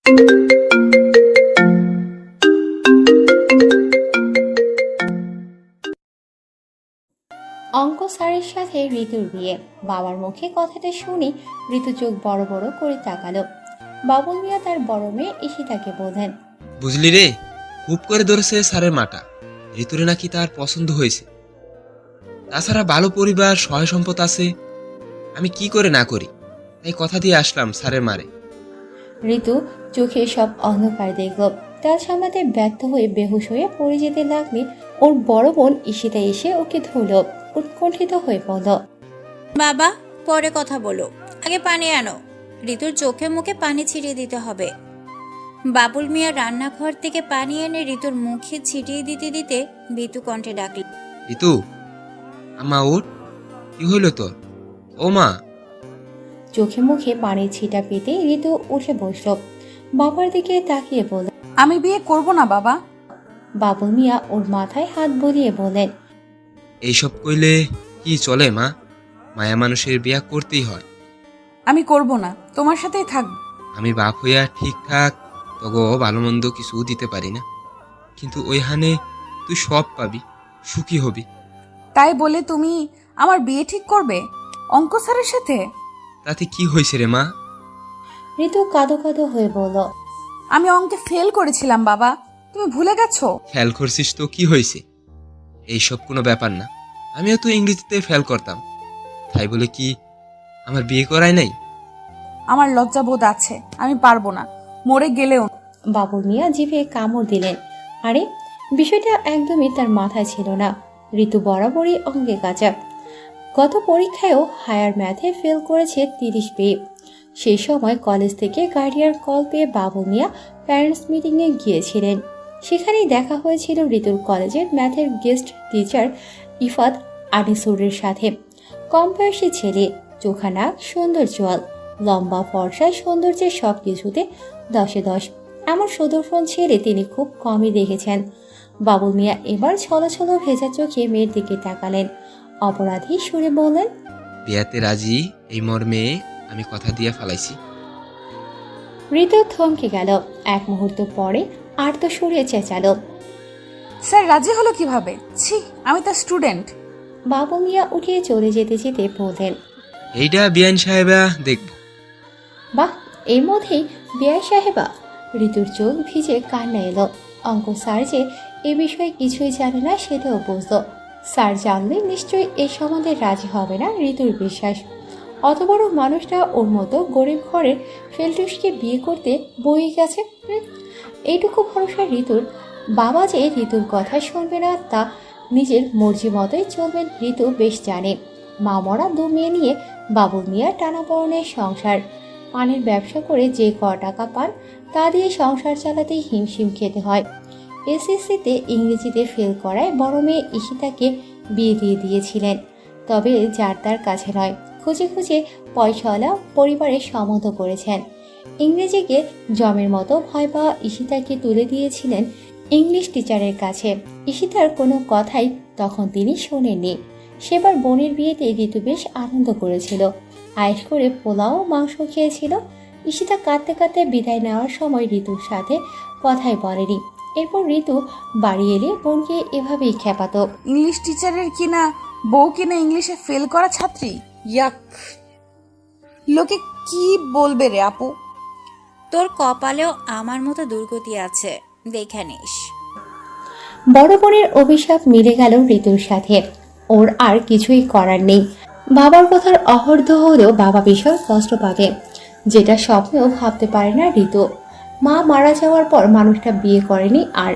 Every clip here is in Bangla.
অঙ্ক স্যারের সাথে ঋতুর বিয়ে। বাবার মুখে কথাটা শুনে ঋতু চোখ বড় বড় করে তাকালো। বাবুল মিয়া তার বড় মেয়ে ঈশিতাকে বললেন, বুঝলি রে, খুব করে ধরেছে স্যারের মাটা। ঋতুরে নাকি তার পছন্দ হয়েছে। তাছাড়া ভালো পরিবার, সহায় সম্পদ আছে। আমি কি করে না করি, তাই কথা দিয়ে আসলাম স্যারের মারে। ঋতু চোখে সব অন্ধকার দেখল। তার সামলাতে ব্যর্থ হয়ে বেহুশ হয়ে পড়ে যেতে লাগলে ওর বড় বোন ঈশিতা এসে ওকে ধরল। উৎকণ্ঠিত হয়ে পড়ল। বাবা, পরে কথা বলো, আগে পানি আনো। ঋতুর চোখে মুখে পানি ছিটিয়ে দিতে হবে। বাবুল মিয়া রান্নাঘর থেকে পানি এনে ঋতুর মুখে ছিটিয়ে দিতে দিতে ভীতু কণ্ঠে ডাকল, ঋতু, আম্মা ওঠ, কি হইল তোর? ও মা। চোখে মুখে পানির ছিটা পেতে ঋতু উঠে বসল। বাবার দিকে তাকিয়ে বলল, আমি বিয়ে করব না বাবা। বাবুল মিয়া ওর মাথায় হাত বুলিয়ে বলেন, এইসব কইলে কি চলে মা? মায়া মানুষের বিয়া করতেই হয়। আমি করব না, তোমার সাথেই থাকবো। আমি বাপ হইয়া ঠিকঠাক তগো ভালো মন্দ কিছু দিতে পারি না, কিন্তু ওইখানে তুই সব পাবি, সুখী হবি। তাই বলে তুমি আমার বিয়ে ঠিক করবে অঙ্ক স্যারের সাথে? তাতে কি হয়েছে রে মা? ঋতু কাঁদো কাঁদো হয়ে বলল, আমি অঙ্কে ফেল করেছিলাম বাবা, তুমি ভুলে গেছো? ফেল করছিস তো কি হয়েছে? এইসব কোনো ব্যাপার না। আমিও তো ইংরেজিতে ফেল করতাম, তাই বলে কি আমার বিয়ে করাই নাই? আমার লজ্জাবোধ আছে, আমি পারবো না, মরে গেলেও। বাবুল মিয়া জিভে কামড় দিলেন। আরে, বিষয়টা একদমই তার মাথায় ছিল না। ঋতু বরাবরই অঙ্গে কাঁচা। গত পরীক্ষায়ও হায়ার ম্যাথে ফেল করেছে 30 পেয়ে। সেই সময় কলেজ থেকে গার্ডিয়ার কল পেয়ে বাবুল মিয়া প্যারেন্টস মিটিংয়ে গিয়েছিলেন। সেখানেই দেখা হয়েছিল ঋতুর কলেজের ম্যাথের গেস্ট টিচার ইফাত আনিসুরের সাথে। কম বয়সী ছেলে, চোখা নাক, সুন্দর চোয়াল, লম্বা ফর্সায় সৌন্দর্যের সব কিছুতে 10-এ 10। এমন সুদর্শন ছেলে তিনি খুব কমই দেখেছেন। বাবুল মিয়া এবার ছলো ছলো ভেজা চোখে মেয়ের দিকে তাকালেন। অপরাধী সুরে বললেন, বিয়াতে রাজি এই মর্মে আমি কথা দিয়ে ফেলাইছি। ঋতু থমকে গেল। এক মুহূর্ত পরে আর্ত সুরে চেঁচালো, স্যার রাজি হলো কিভাবে? ছি, আমি তার স্টুডেন্ট। বাবুল মিয়া উঠিয়ে চলে যেতে যেতে বললেন, এইটা বিয়ান সাহেবা দেখব। বাহ, এর মধ্যেই বিআই সাহেবা। ঋতুর চোখ ভিজে কান্না এলো। অঙ্ক স্যার যে এ বিষয়ে কিছুই জানে না সেটাও বুঝলো। স্যার জানলে নিশ্চয়ই এ সম্বন্ধে রাজি হবে না ঋতুর বিশ্বাস। অত বড় মানুষটা ওর মতো গরিব ঘরের ফেলটুসকে বিয়ে করতে বই গেছে। এইটুকু ভরসা ঋতুর। বাবা যে ঋতুর কথা শুনবে না তা নিজের মর্জি মতোই চলবেন ঋতু বেশ জানে। মা মরা 2 মেয়ে নিয়ে বাবুল মিয়া টানাপড়নের সংসার। পানের ব্যবসা করে যে টাকা পান তা দিয়ে সংসার চালাতেই হিমশিম খেতে হয়। এসএসসিতে ইংরেজিতে ফেল করায় বড় মেয়ে ঈশিতাকে বিয়ে দিয়ে দিয়েছিলেন। তবে যার তার কাছে নয়, খুঁজে খুঁজে পয়সাওয়ালা পরিবারে সম্মত করেছেন। ইংরেজিকে জমের মতো ভয় পাওয়া ঈশিতাকে তুলে দিয়েছিলেন ইংলিশ টিচারের কাছে। ঈশিতার কোনো কথাই তখন তিনি শোনেননি। সেবার বোনের বিয়েতে ঋতু বেশ আনন্দ করেছিল, আয়েশ করে পোলাও মাংস খেয়েছিল। ঈশিতা কাঁদতে কাঁদতে বিদায় নেওয়ার সময় ঋতুর সাথে কথাই বলেনি। এরপর ঋতু বাড়ি এলে বোনকে এভাবেই খেপাতো, ইংলিশ টিচারের কিনা বউ কিনা ইংলিশে ফেল করা ছাত্রী। ইয়াক, লোকে কি বলবে রে আপু? তোর কপালেও আমার মতো দুর্গতি আছে, দেখে নিস। বড় বোনের অভিশাপ মিলে গেল ঋতুর সাথে। ওর আর কিছুই করার নেই। বাবার কথার অহর্ধ হলেও বাবা ভীষণ কষ্ট পাবে, যেটা স্বপ্নেও ভাবতে পারে না ঋতু। মা মারা যাওয়ার পর মানুষটা বিয়ে করেনি আর।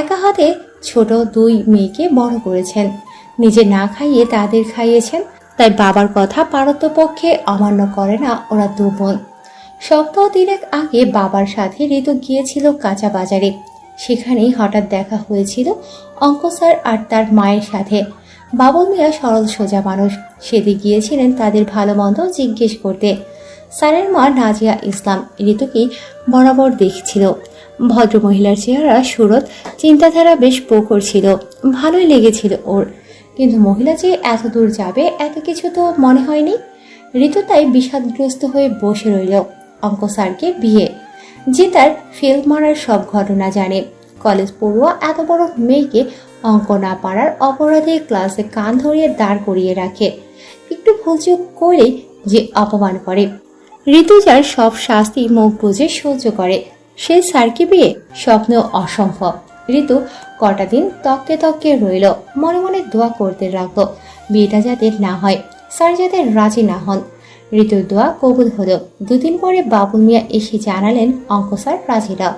একা হাতে ছোট 2 মেয়েকে বড় করেছেন, নিজে না খাইয়ে তাদের খাইয়েছেন। তাই বাবার কথা পারতপক্ষে অমান্য করে না ওরা 2 বোন। সপ্তাহ 3 আগে বাবার সাথে ঋতু গিয়েছিল কাঁচা বাজারে। সেখানেই হঠাৎ দেখা হয়েছিল অঙ্ক স্যার আর তার মায়ের সাথে। বাবুল মিয়া সরল সোজা মানুষ, সেদিন গিয়েছিলেন তাদের ভালো মন্দ জিজ্ঞেস করতে। স্যারের মা নাজিয়া ইসলাম ঋতুকেই বরাবর দেখছিল। ভদ্রমহিলার চেহারা, সুরত, চিন্তাধারা বেশ প্রখর ছিল। ভালোই লেগেছিল ওর, কিন্তু মহিলা যে এত দূর যাবে এত কিছু তো মনে হয়নি। ঋতু তাই বিষাদগ্রস্ত হয়ে বসে রইল। অঙ্ক স্যারকে বিয়ে, যে তার ফেল মারার সব ঘটনা জানে। কলেজ পড়ুয়া এত বড় মেয়েকে অঙ্ক না পারার অপরাধে ক্লাসে কান ধরিয়ে দাঁড় করিয়ে রাখে। একটু ভুলচুক করে যে অপমান করে। ঋতুজার সব শাস্তি মুখ বুঝে সহ্য করে। সেই স্যারকে বিয়ে স্বপ্নেও অসম্ভব। ঋতু কটা দিন তককে তককে রইল, মনে মনে দোয়া করতে রাখলো বিয়েটা যাতে না হয়, স্যার যাতে রাজি না হন। ঋতুর দোয়া কবুল হলো। দুদিন পরে বাবুল মিয়া এসে জানালেন অঙ্ক স্যার রাজি না,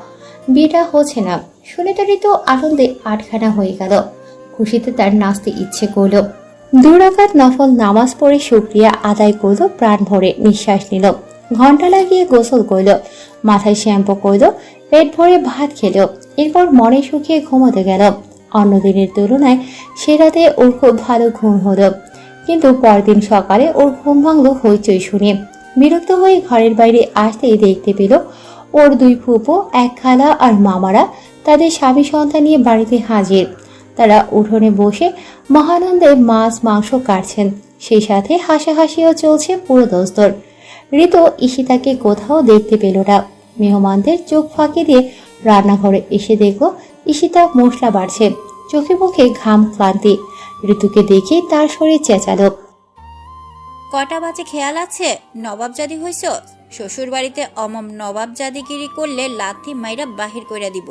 বিয়েটা হচ্ছে না। শুনে তো ঋতু আনন্দে আটখানা হয়ে গেল। খুশিতে তার নাচতে ইচ্ছে করল। 2 রাকাত নফল নামাজ পড়ে শুকরিয়া আদায় করলো, প্রাণ ভরে নিঃশ্বাস নিল। ঘন্টা লাগিয়ে গোসল করল, মাথায় শ্যাম্পু করল, পেট ভরে ভাত খেল। এরপর মনে শুকিয়ে ঘুমোতে গেল। অন্য দিনের তুলনায় সে রাতে ওর খুব ভালো ঘুম হলো। কিন্তু পরদিন সকালে ওর ঘুম ভাঙল হইচই শুনে। বিরক্ত হয়ে ঘরের বাইরে আসতেই দেখতে পেল ওর 2 ফুপু, 1 খালা আর মামারা তাদের স্বামী সন্তান নিয়ে বাড়িতে হাজির। তারা উঠোনে বসে মহানন্দে মাছ মাংস কাটছেন, সেই সাথে হাসাহাসিও চলছে পুরো দস্তর। ঋতু ঈশিতাকে কোথাও দেখতে পেল না। মেহমানদের চোখ ফাঁকি দিয়ে রান্নাঘরে এসে দেখল ঈশিতা মশলা বাড়ছে, চোখে মুখে ঘাম, ক্লান্তি। ঋতুকে দেখে তার শরীর চেঁচালো। কটা বাজে খেয়াল আছে? নবাবজাদি হইছ? শ্বশুর বাড়িতে অমম নবাবজাদিগিরি করলে লাথি মাইরা বাহির কইরা দিব।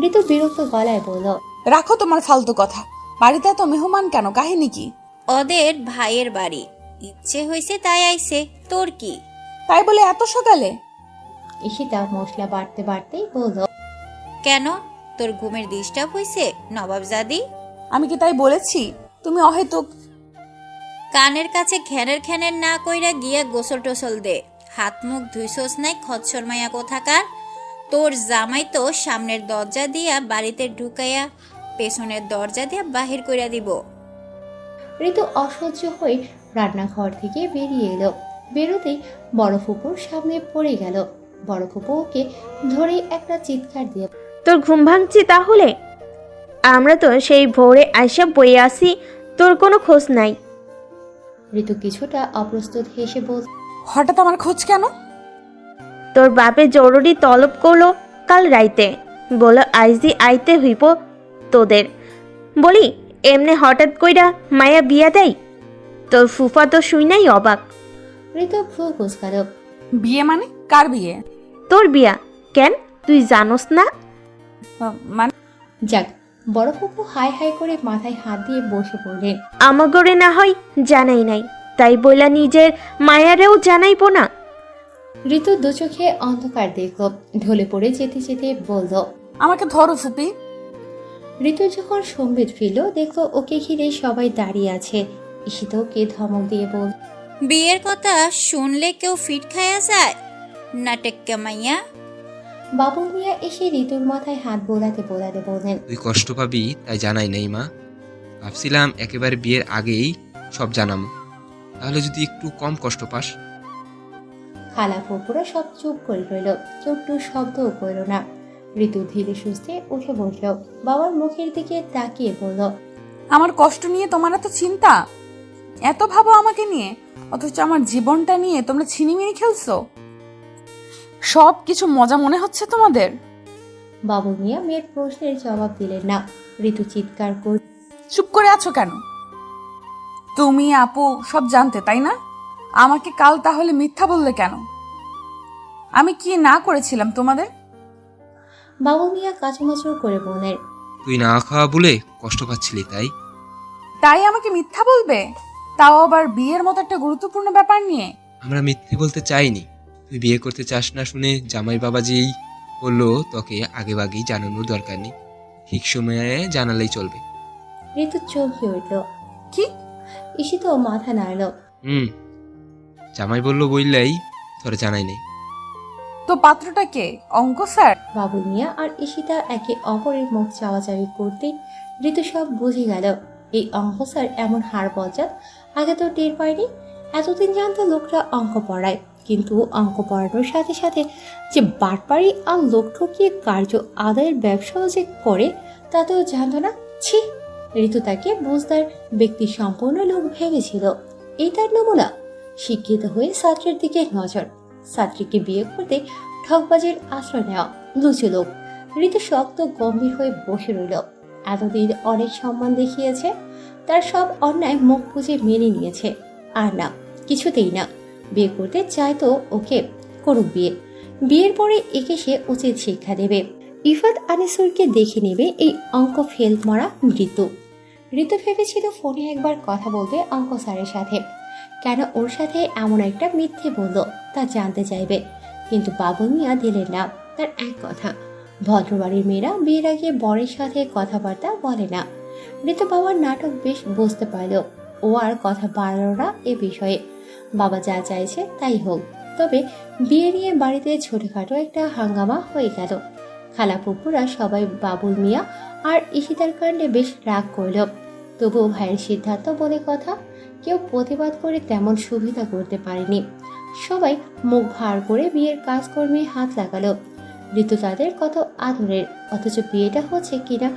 ঋতু বিরক্ত গলায় বলল, রাখো তোমার ফালতু কথা। বাড়িতে এত মেহমান কেন, কাহিনী কি? ওদের ভাইয়ের বাড়ি, ইচ্ছে হইছে তাই আইছে, তোর কি? তাই বলে এত সকালে? ঈশিতা মশলা বাড়তে বাড়তেই বলল, কেন, তোর ঘুমের ডিস্টার্ব হইছে নবাবজাদি? আমি কি তাই বলেছি? তুমি অহেতুক। কানের কাছে ঘ্যানের ঘ্যানের না কইরা গিয়া গোসল টোসল দে। হাত মুখ ধুইছস নাই খচ্চর মাইয়া কোথাকার। তোর জামাই তো সামনের দরজা দিয়া বাড়িতে ঢুকাইয়া পেছনের দরজা দিয়া বাহির কইরা দিব। ঋতু অসহ্য হয়ে রান্নাঘর থেকে বেরিয়ে এলো। বেরোতেই বড় ফুপুর সামনে পড়ে গেল। বড় ফুপু ওকে ধরে একটা চিৎকার দিয়ে, তোর ঘুম ভাঙছি তাহলে? আমরা তো সেই ভোরে আইসা বইয়ে আসি, তোর কোনো খোঁজ নাই। ঋতু কিছুটা অপ্রস্তুত হেসে বল, হঠাৎ আমার খোঁজ কেন? তোর বাপে জরুরি তলব করলো কাল রাইতে, বলো আইজি আইতে হইব তোদের। বলি এমনে হঠাৎ কইরা মায়া বিয়া দেয়? তোর ফুফা তো শুই নাই অবাক। ঋতু ভ্রু কুচকাল। বিয়ে মানে? কার বিয়ে? তোর বিয়া। কেন তুই জানোস না? মানে যাক, বড় ফুপু হাই হাই করে মাথায় হাত দিয়ে বসে পড়লেন। আমাগরে না হয় জানাই নাই, তাই বইলা নিজের মায়ারেও জানাইবো না? ঋতু দু চোখে অন্ধকার দেখল, ঢলে পড়ে যেতে যেতে বলল, আমাকে ধরো ফুপি। ঋতু যখন সম্বিত ফিরল দেখল ওকে ঘিরে সবাই দাঁড়িয়ে আছে। ঈশিতা ওকে ধমক দিয়ে বল, বিয়ের কথা শুনলে কেউ ফিট খায়া যায়? নাটেক্কা মাইয়া। বাবুল মিয়া এসে ঋতুর মাথায় হাত বোলাতে বোলাতে বললেন, তুই কষ্ট পাবি তাই জানাই নাই মা। ভাবছিলাম একেবারে বিয়ের আগেই সব জানাম, তাহলে যদি একটু কম কষ্ট পাস। খালা ফুপুরা সব চুপ করে রইল, কেউ একটু শব্দও করল না। ঋতু ধীরে সুস্থে উঠে বসল, বাবার মুখের দিকে তাকিয়ে বলল, আমার কষ্ট নিয়ে তোমার এত চিন্তা, এত ভাবো আমাকে নিয়ে, অথচ আমার জীবনটা নিয়ে তোমরা ছিনিমিনি খেলছো। সব কিছু মজা মনে হচ্ছে তোমাদের? বাবুল মিয়া মেয়ের প্রশ্নের জবাব দিলেন না। ঋতু চিৎকার করে, চুপ করে আছো কেন? তুমি আপু সব জানতে তাই না? আমাকে কাল তাহলে মিথ্যা বললে কেন? আমি কি না করেছিলাম তোমাদের? বাবুল মিয়া কাচুমাচুর করে বললেন, তুই না খাওয়া বলে কষ্ট পাচ্ছিলি তাই? তাই আমাকে মিথ্যা বলবে? তাও আবার বিয়ের মতো একটা গুরুত্বপূর্ণ ব্যাপার নিয়ে? আমরা মিথ্যে বলতে চাইনি। তুই বিয়ে করতে চাস না শুনে জামাই বাবাজিই বললো তোকে আগে আগেই জানানোর দরকার নেই, ঠিক সময়ে জানালেই চলবে। ঋতু চমকে উঠল। কি? ঈশিতাও মাথা নাড়ল। জামাই বললো বললেই তোর জানাই নেই। তো পাত্রটা কে? অঙ্ক স্যার? বাবুল মিয়া আর ঈশিতা একে অপরের মুখ চাওয়াচাওয়ি করতে ঋতু সব বুঝে গেল। এই অঙ্ক স্যার এমন হাড় বজ্জাত আগে তো টের পায়নি। এতদিন জানতো লোকরা অঙ্ক পড়ায়, কিন্তু অঙ্ক পড়ানোর সাথে সাথে যে বাটপাড়ি আর লোক ঠকিয়ে কার্য আদায়ের ব্যবসাও যে করে তাতেও জানতো না। ছি! ঋতু তাকে বুঝদার ব্যক্তি সম্পূর্ণ লোক ভেবেছিল। এই তার নমুনা। শিক্ষিত হয়ে ছাত্রের দিকে নজর, ছাত্রীকে বিয়ে করতে ঠকবাজির আশ্রয় নেওয়া লুচু লোক। ঋতু শক্ত গম্ভীর হয়ে বসে রইল। এতদিন অনেক সম্মান দেখিয়েছে, তার সব অন্যায় মুখ বুজে মেনে নিয়েছে। আর না, কিছুতেই না। বিয়ে করতে চাইতো ওকে, করুক বিয়ে। বিয়ের পরে একে সে উচিত শিক্ষা দেবে। ইফাত আনিসুরকে দেখে নেবে এই অঙ্ক ফেল মারা ঋতু। ঋতু ভেবেছিল ফোনে একবার কথা বলবে অঙ্ক স্যারের সাথে, কেন ওর সাথে এমন একটা মিথ্যে বলল তা জানতে চাইবে। কিন্তু বাবুল মিয়া দিলেন না তার এক কথা। ভদ্রবাড়ির মেয়েরা বিয়ের আগে বরের সাথে কথাবার্তা বলে না। ঋতু বাবার নাটক বেশ বুঝতে পারল। ও আর কথা বাড়ালো না এ বিষয়ে। বাবা যা চাইছে তাই হোক। তবে বিয়ে নিয়ে বাড়িতে ছোটখাটো একটা হাঙ্গামা হয়ে গেল। খালা পুকুরা সবাই বাবুল মিয়া আর ঈশিতার কাণ্ডে বেশ রাগ করল। তবুও ভাইয়ের সিদ্ধান্ত বলে কথা, কেউ প্রতিবাদ করে তেমন সুবিধা করতে পারেনি। সবাই মুখ ভার করে বিয়ের কাজকর্মে হাত লাগালো। ঋতু তাদের কত আদরের, অথচ বিয়েটা হচ্ছে কিনা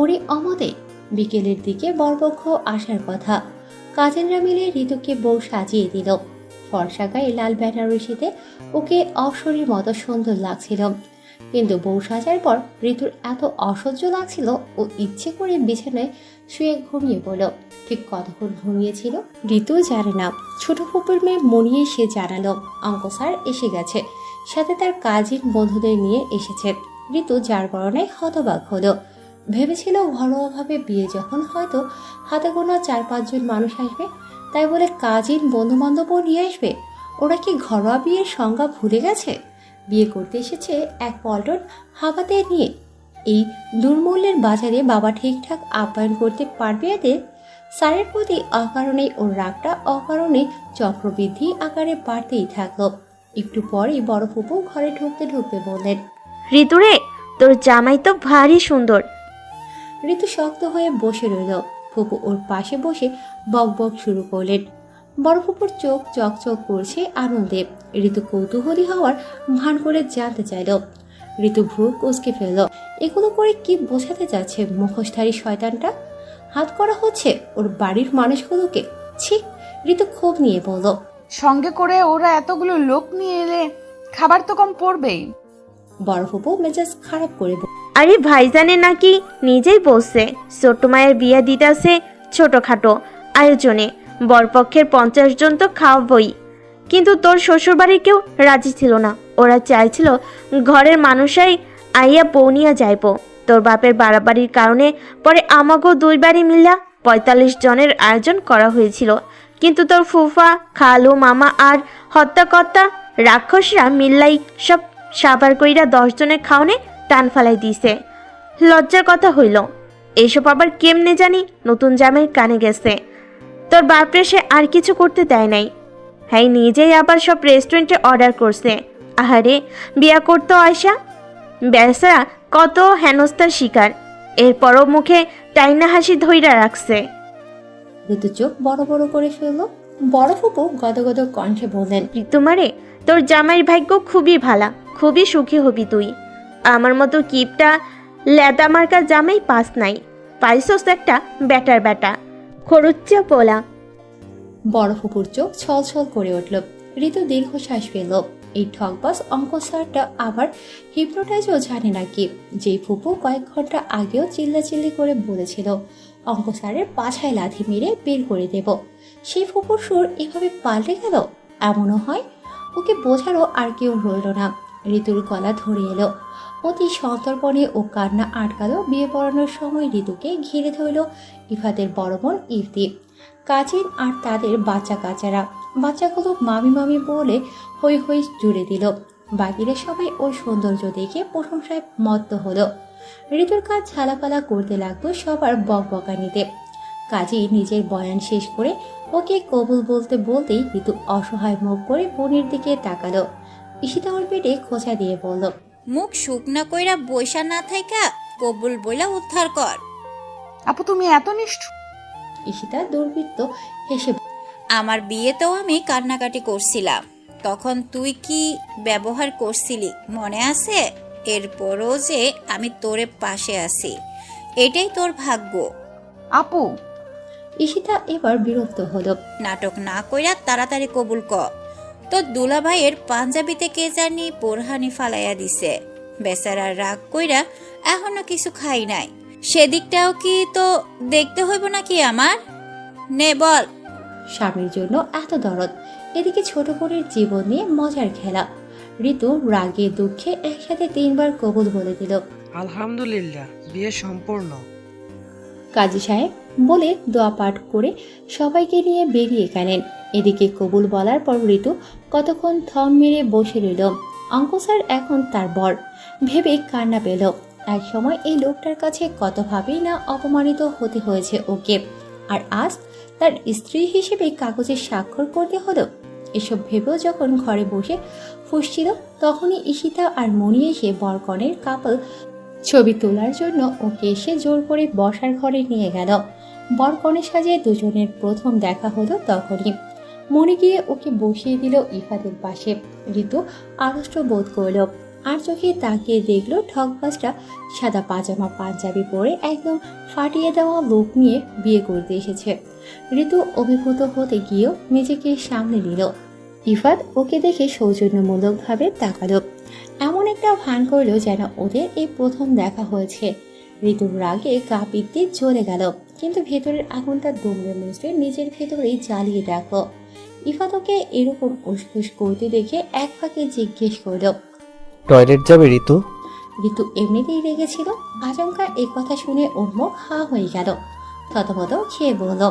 ওরই অমতে। বিকেলের দিকে বরপক্ষ আসার কথা। কাজিনরা মিলে ঋতুকে বউ সাজিয়ে দিল। ফর্সা গায়ে লাল বেনারসিতে ওকে অপসরের মতো সুন্দর লাগছিল। কিন্তু বউ সাজার পর ঋতুর এত অসহ্য লাগছিল, ও ইচ্ছে করে বিছানায় শুয়ে ঘুমিয়ে পড়ল। ঠিক কতক্ষণ ঘুমিয়েছিল ঋতু জানে না। ছোট ফুপুর মেয়ে মনিয়ে সে জানালো অঙ্ক স্যার এসে গেছে, সাথে তার কাজিন বন্ধুদের নিয়ে এসেছে। ঋতু যার কারণে হতবাক হলো। ভেবেছিল ঘরোয়াভাবে বিয়ে যখন হয়তো হাতে গোনা 4-5 জন মানুষ আসবে, তাই বলে কাজিন বন্ধু বান্ধবও নিয়ে আসবে। ওরা কি ঘরোয়া বিয়ের সংজ্ঞা ভুলে গেছে? বিয়ে করতে এসেছে এক পল্টন হাবাতে নিয়ে। এই দুর্মূল্যের বাজারে বাবা ঠিকঠাক আপ্যায়ন করতে পারবে এদের? স্যারের প্রতি অকারণেই ওর রাগটা অকারণে চক্রবৃদ্ধি আকারে বাড়তেই থাকলো। একটু পরেই বড় ফুপু ঘরে ঢুকতে ঢুকতে বললেন, ঋতুরে, তোর জামাই তো ভারী সুন্দর। ঋতু শক্ত হয়ে বসে রইল। ফুপু ওর পাশে বসে বক বক শুরু করলেন। বড় ফুপুর চোখ চকচক করছে আনন্দে। ঋতু কৌতূহলী হওয়ার ভান করে জানতে চাইল। ঋতু ভ্রু কুঁচকে ফেলল। এগুলো করে কি বোঝাতে যাচ্ছে মুখোশধারী শয়তানটা? হাত করা হচ্ছে ওর বাড়ির মানুষগুলোকে। ছি! ঋতু ক্ষোভ নিয়ে বলল, সঙ্গে করে ওরা এতগুলো লোক নিয়ে এলে খাবার তো কম পড়বেই। বড় ফুপু মেজাজ খারাপ করে বলল, আরে ভাইজানে নাকি নিজেই বলছে ছোট মায়ের বিয়া দিতেছে ছোটখাটো আয়োজনে, বরপক্ষের 50 জন তো খাওয়াবই। কিন্তু তোর শ্বশুরবাড়ির কেউ রাজি ছিল না। ওরা চাইছিল ঘরের মানুষাই আইয়া বউ নিয়া যাইব। তোর বাপের বাড়াবাড়ির কারণে পরে আমাকেও 2 বাড়ি মিলা 45 জনের আয়োজন করা হয়েছিল। কিন্তু তোর ফুফা, খালু, মামা আর হত্যাকর্তা রাক্ষসরা মিল্লাই সব সাবার কইরা 10 জনের খাওনে টান ফালাই দিছে। লজ্জার কথা হইল। এইসব আবার কেমনে জানি নতুন জামের কানে গেছে। তোর বাপরে সে আর কিছু করতে দেয় নাই। হ্যাঁ, নিজেই আবার সব রেস্টুরেন্টে অর্ডার করছে। আহারে, বিয়া করতো আয়সা বেচারা কত হেনস্থার শিকার। এরপরও মুখে টাইনা হাসি ধইরা রাখছে। ঋতু চোখ বড় বড় করে ফেলল। বড় ফুপু গদগদ কণ্ঠে বললেন, তোমারে, তোর জামাইয়ের ভাগ্য খুবই ভালা, খুবই সুখী হবি তুই। আমার মতো কিপটা লেদা মার্কা জামাই পাস নাই। পাইছস একটা ব্যাটার ব্যাটা খরুচ্চা পোলা। বড় ফুপুর চোখ ছলছল করে উঠল। ঋতু দীর্ঘশ্বাস ফেলল। এই ঠকবাস অঙ্ক স্যারটা আবার হিপনোটাইজও জানে নাকি? যে ফুপু কয়েক ঘন্টা আগেও চিল্লাচিল্লি করে বলেছিল অঙ্ক স্যারের পাছায় লাথি মেরে বের করে দেব, সেই ফুপুর সুর এভাবে পাল্টে গেল। এমনও হয়? ওকে বোঝারও আর কেউ রইল না। ঋতুর গলা ধরে এলো। অতি সন্তর্পণে ও কান্না আটকালো। বিয়ে পড়ানোর সময় ঋতুকে ঘিরে ধরল ইফাতের বড় বোন ইফতি, কাজিন আর তাদের বাচ্চা কাচারা। বাচ্চাগুলো মামি মামি বলে হই হই জুড়ে দিল। বাকিরা সবাই ওই সৌন্দর্য দেখে প্রশংসায় মত্ত হলো। ঋতুর কাজ ঝালাপালা করতে লাগলো সবার বকবকানিতে। কাজী নিজের বয়ান শেষ করে ওকে কবুল বলতে বলতেই ঋতু অসহায় মুখ করে বোনের দিকে তাকালো। ঈশিতা ওর পেটে খোঁচা দিয়ে বলল, মুখ শুকনা কইরা বৈশা না থাইকা কবুল বইলা উদ্ধার কর। আপু তুমি এত নিষ্ঠুর। ঈশিতা দুর্বৃত্ত হেসে আমার বিয়েতেও আমি কান্নাকাটি করছিলাম, তখন তুই কি ব্যবহার করছিলি মনে আছে? এরপরও যে আমি তোরে পাশে আছি, এটাই তোর ভাগ্য। আপু ঈশিতা এবার বিরক্ত হলো। নাটক না কইরা তাড়াতাড়ি কবুল ক। তো দুলাভাইয়ের পাঞ্জাবিতে কে জানি বোরহানি ফালাইয়া দিছে। বেচারা রাগ কইরা এখনো কিছু খাই নাই। সেদিকটাও কি তো দেখতে হইব নাকি আমার? নে বল। স্বামীর জন্য এত দরদ, এদিকে ছোট বোনের জীবন নিয়ে মজার খেলা। ঋতু রাগে দুঃখে একসাথে 3 বার কবুল বলে দিল। আলহামদুলিল্লাহ, বিয়ে সম্পূর্ণ। কাজী সাহেব বলে দোয়া পাঠ করে সবাইকে নিয়ে বেরিয়ে গেলেন। এদিকে কবুল বলার পর ঋতু কতক্ষণ থম মেরে বসে রইল। অঙ্ক স্যার এখন তার বর ভেবে কান্না পেল। এক সময় এই লোকটার কাছে কতভাবেই না অপমানিত হতে হয়েছে ওকে, আর আজ তার স্ত্রী হিসেবে কাগজে স্বাক্ষর করতে হলো। এসব ভেবেও যখন ঘরে বসে ফুসছিল, তখনই ঈশিতা আর মনি এসে বরকনের কাপল ছবি তোলার জন্য ওকে এসে জোর করে বসার ঘরে নিয়ে গেল। বরকনের সাজে দুজনের প্রথম দেখা হলো তখনই। মনে গিয়ে ওকে বসিয়ে দিল ইফাতের পাশে। ঋতু আড়ষ্ট বোধ করল, আর চোখে তাকিয়ে দেখলো ঠকবাজটা সাদা পাজামা পাঞ্জাবি পরে একদম ফাটিয়ে দেওয়া লোক নিয়ে বিয়ে করতে এসেছে। ঋতু অভিভূত হতে গিয়েও নিজেকে সামনে নিল। ইফাত ওকে দেখে সৌজন্যমূলকভাবে তাকালো, এমন একটা ভান করলো যেন ওদের এই প্রথম দেখা হয়েছে। ঋতুর রাগে গা পিত্তে জ্বলে গেল, কিন্তু ভেতরের আগুনটা দুমড়ে মুচড়ে নিজের ভেতরেই জ্বালিয়ে রাখলো। ইফাত ওকে এরকম উসখুস করতে দেখে এক ফাঁকে জিজ্ঞেস করলো, টয়লেট যাবে ঋতু? ঋতু এমনিতেই রেগেছিল। আচমকা এই কথা শুনে ওর মুখ হা হয়ে গেল। থতমত খেয়ে বলল,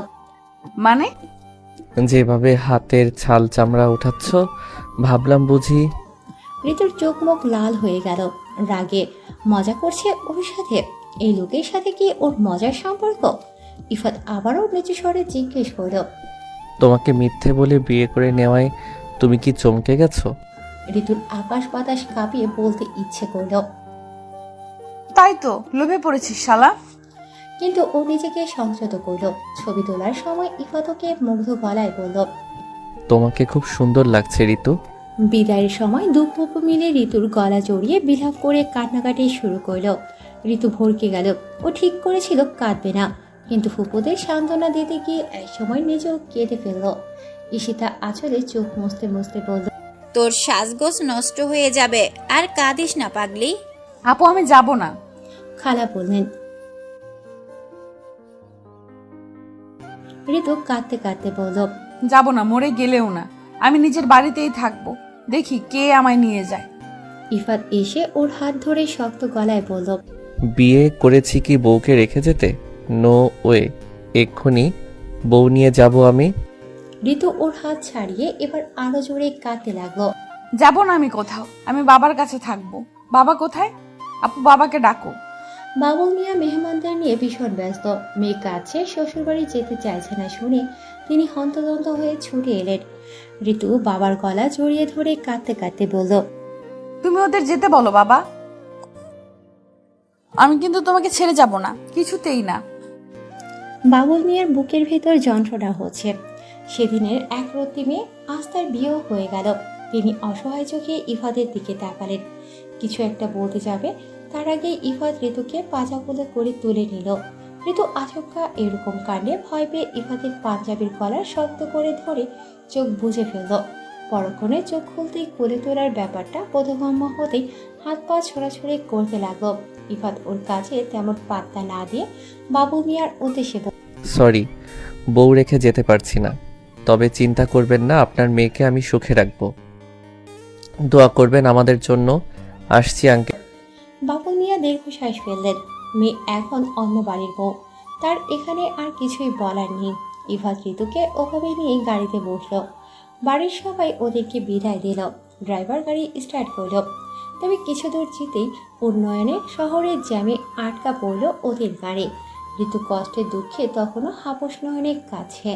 মানে? যেভাবে হাতের ছাল চামড়া উঠাচ্ছ, ভাবলাম বুঝি। ঋতুর চোখ মুখ লাল হয়ে গেল। রাগে মজা করছে ওর সাথে? এই লোকের সাথে কি ওর মজার সম্পর্ক? ইফাত আবারও নিচু স্বরে জিজ্ঞেস করল, তোমাকে মিথ্যে বলে বিয়ে করে নেওয়ায় তুমি কি চমকে গেছো? ঋতুর আকাশ বাতাস কাঁপিয়ে বলতে ইচ্ছে করল, তাই তো, লোভে পড়েছিস শালা। কিন্তু ও নিজেকে সংযত করল। ছবি তোলার সময় ইফাতকে মুগ্ধ গলায় বলল, তোমাকে খুব সুন্দর লাগছে ঋতু। বিদায়ের সময় দু ফুপু মিলে ঋতুর গলা জড়িয়ে বিলাপ করে কান্নাকাটি শুরু করলো। ঋতু ভরকে গেল। ও ঠিক করেছিল কাঁদবে না, কিন্তু ফুপুদের সান্ত্বনা দিতে গিয়ে একসময় নিজেও কেঁদে ফেলল। ঈশিতা আঁচলে চোখ মুছতে মুছতে বলল, তোর সাজগোজ নষ্ট হয়ে যাবে, আর কাঁদিস না পাগলি। আপু আমি যাব না। খালা বললেন। ঋতু কাঁদতে কাঁদতে বলল, যাব না, মরে গেলেও না। আমি নিজের বাড়িতেই থাকবো, দেখি কে আমায় নিয়ে যায়। ইফাত এসে ওর হাত ধরে শক্ত গলায় বলল, বিয়ে করেছি কি বউকে রেখে যেতে? নো ওয়ে, এক্ষুনি বউ নিয়ে যাব আমি। ঋতু ওর হাত ছাড়িয়ে এবার আরো জোরে কাঁদতে লাগলো। যাব না আমি কোথাও, আমি বাবার কাছে থাকবো। বাবা কোথায়? আপু বাবাকে ডাকো। বাবুল মিয়া মেহমানদের নিয়ে ভীষণ ব্যস্ত। মেয়ে কাছে শ্বশুরবাড়ি যেতে চাইছে না শুনে তিনি হন্তদন্ত হয়ে ছুটে এলেন। ঋতু বাবার গলা জড়িয়ে ধরে কাঁদতে কাঁদতে বলল, তুমি ওদের যেতে বলো বাবা, আমি কিন্তু তোমাকে ছেড়ে যাব না, কিছুতেই না। বাবুল মিয়ার বুকের ভেতর যন্ত্রণা হচ্ছে। সেদিনের এক রত্তি মেয়ে আজ তার বিয়েও হয়ে গেল। তিনি অসহায় চোখে ইফাদের দিকে তাকালেন। কিছু একটা বলতে যাবে, তার আগে ইফাত ঋতুকে পাজা কোলে করে তুলে নিল। ঋতু আচমকা এরকম কাণ্ডে ভয় পেয়ে ইফাতের পাঞ্জাবির কলার শক্ত করে ধরে চোখ বুজে ফেলল। পরক্ষণে চোখ খুলতেই কোলে তোলার ব্যাপারটা বোধগম্য হতেই হাত পা ছোড়াছুড়ি করতে লাগলো। ইফাত ওর কাছে তেমন পাত্তা না দিয়ে বাবুল মিয়ার উদ্দেশ্যে সরি, বউ রেখে যেতে পারছি না, তবে চিন্তা করবেন না, আপনার মেয়েকে আমি সুখে রাখবো। দোয়া করবেন আমাদের জন্য। আসছি আঙ্কেল। বাবুল মিয়া দীর্ঘশ্বাস ফেললেন। মেয়ে এখন অন্য বাড়ির বউ, তার এখানে আর কিছুই বলার নেই। ইফাত ঋতুকে ওভাবে নিয়ে গাড়িতে বসলো। বাড়ির সবাই ওদেরকে বিদায় দিল। ড্রাইভার গাড়ি স্টার্ট করল। তবে কিছু দূর যেতেই উন্নয়নে শহরের জ্যামে আটকা পড়ল ওদের গাড়ি। ঋতু কষ্টে দুঃখে তখনও হাপস নয়নের কাছে।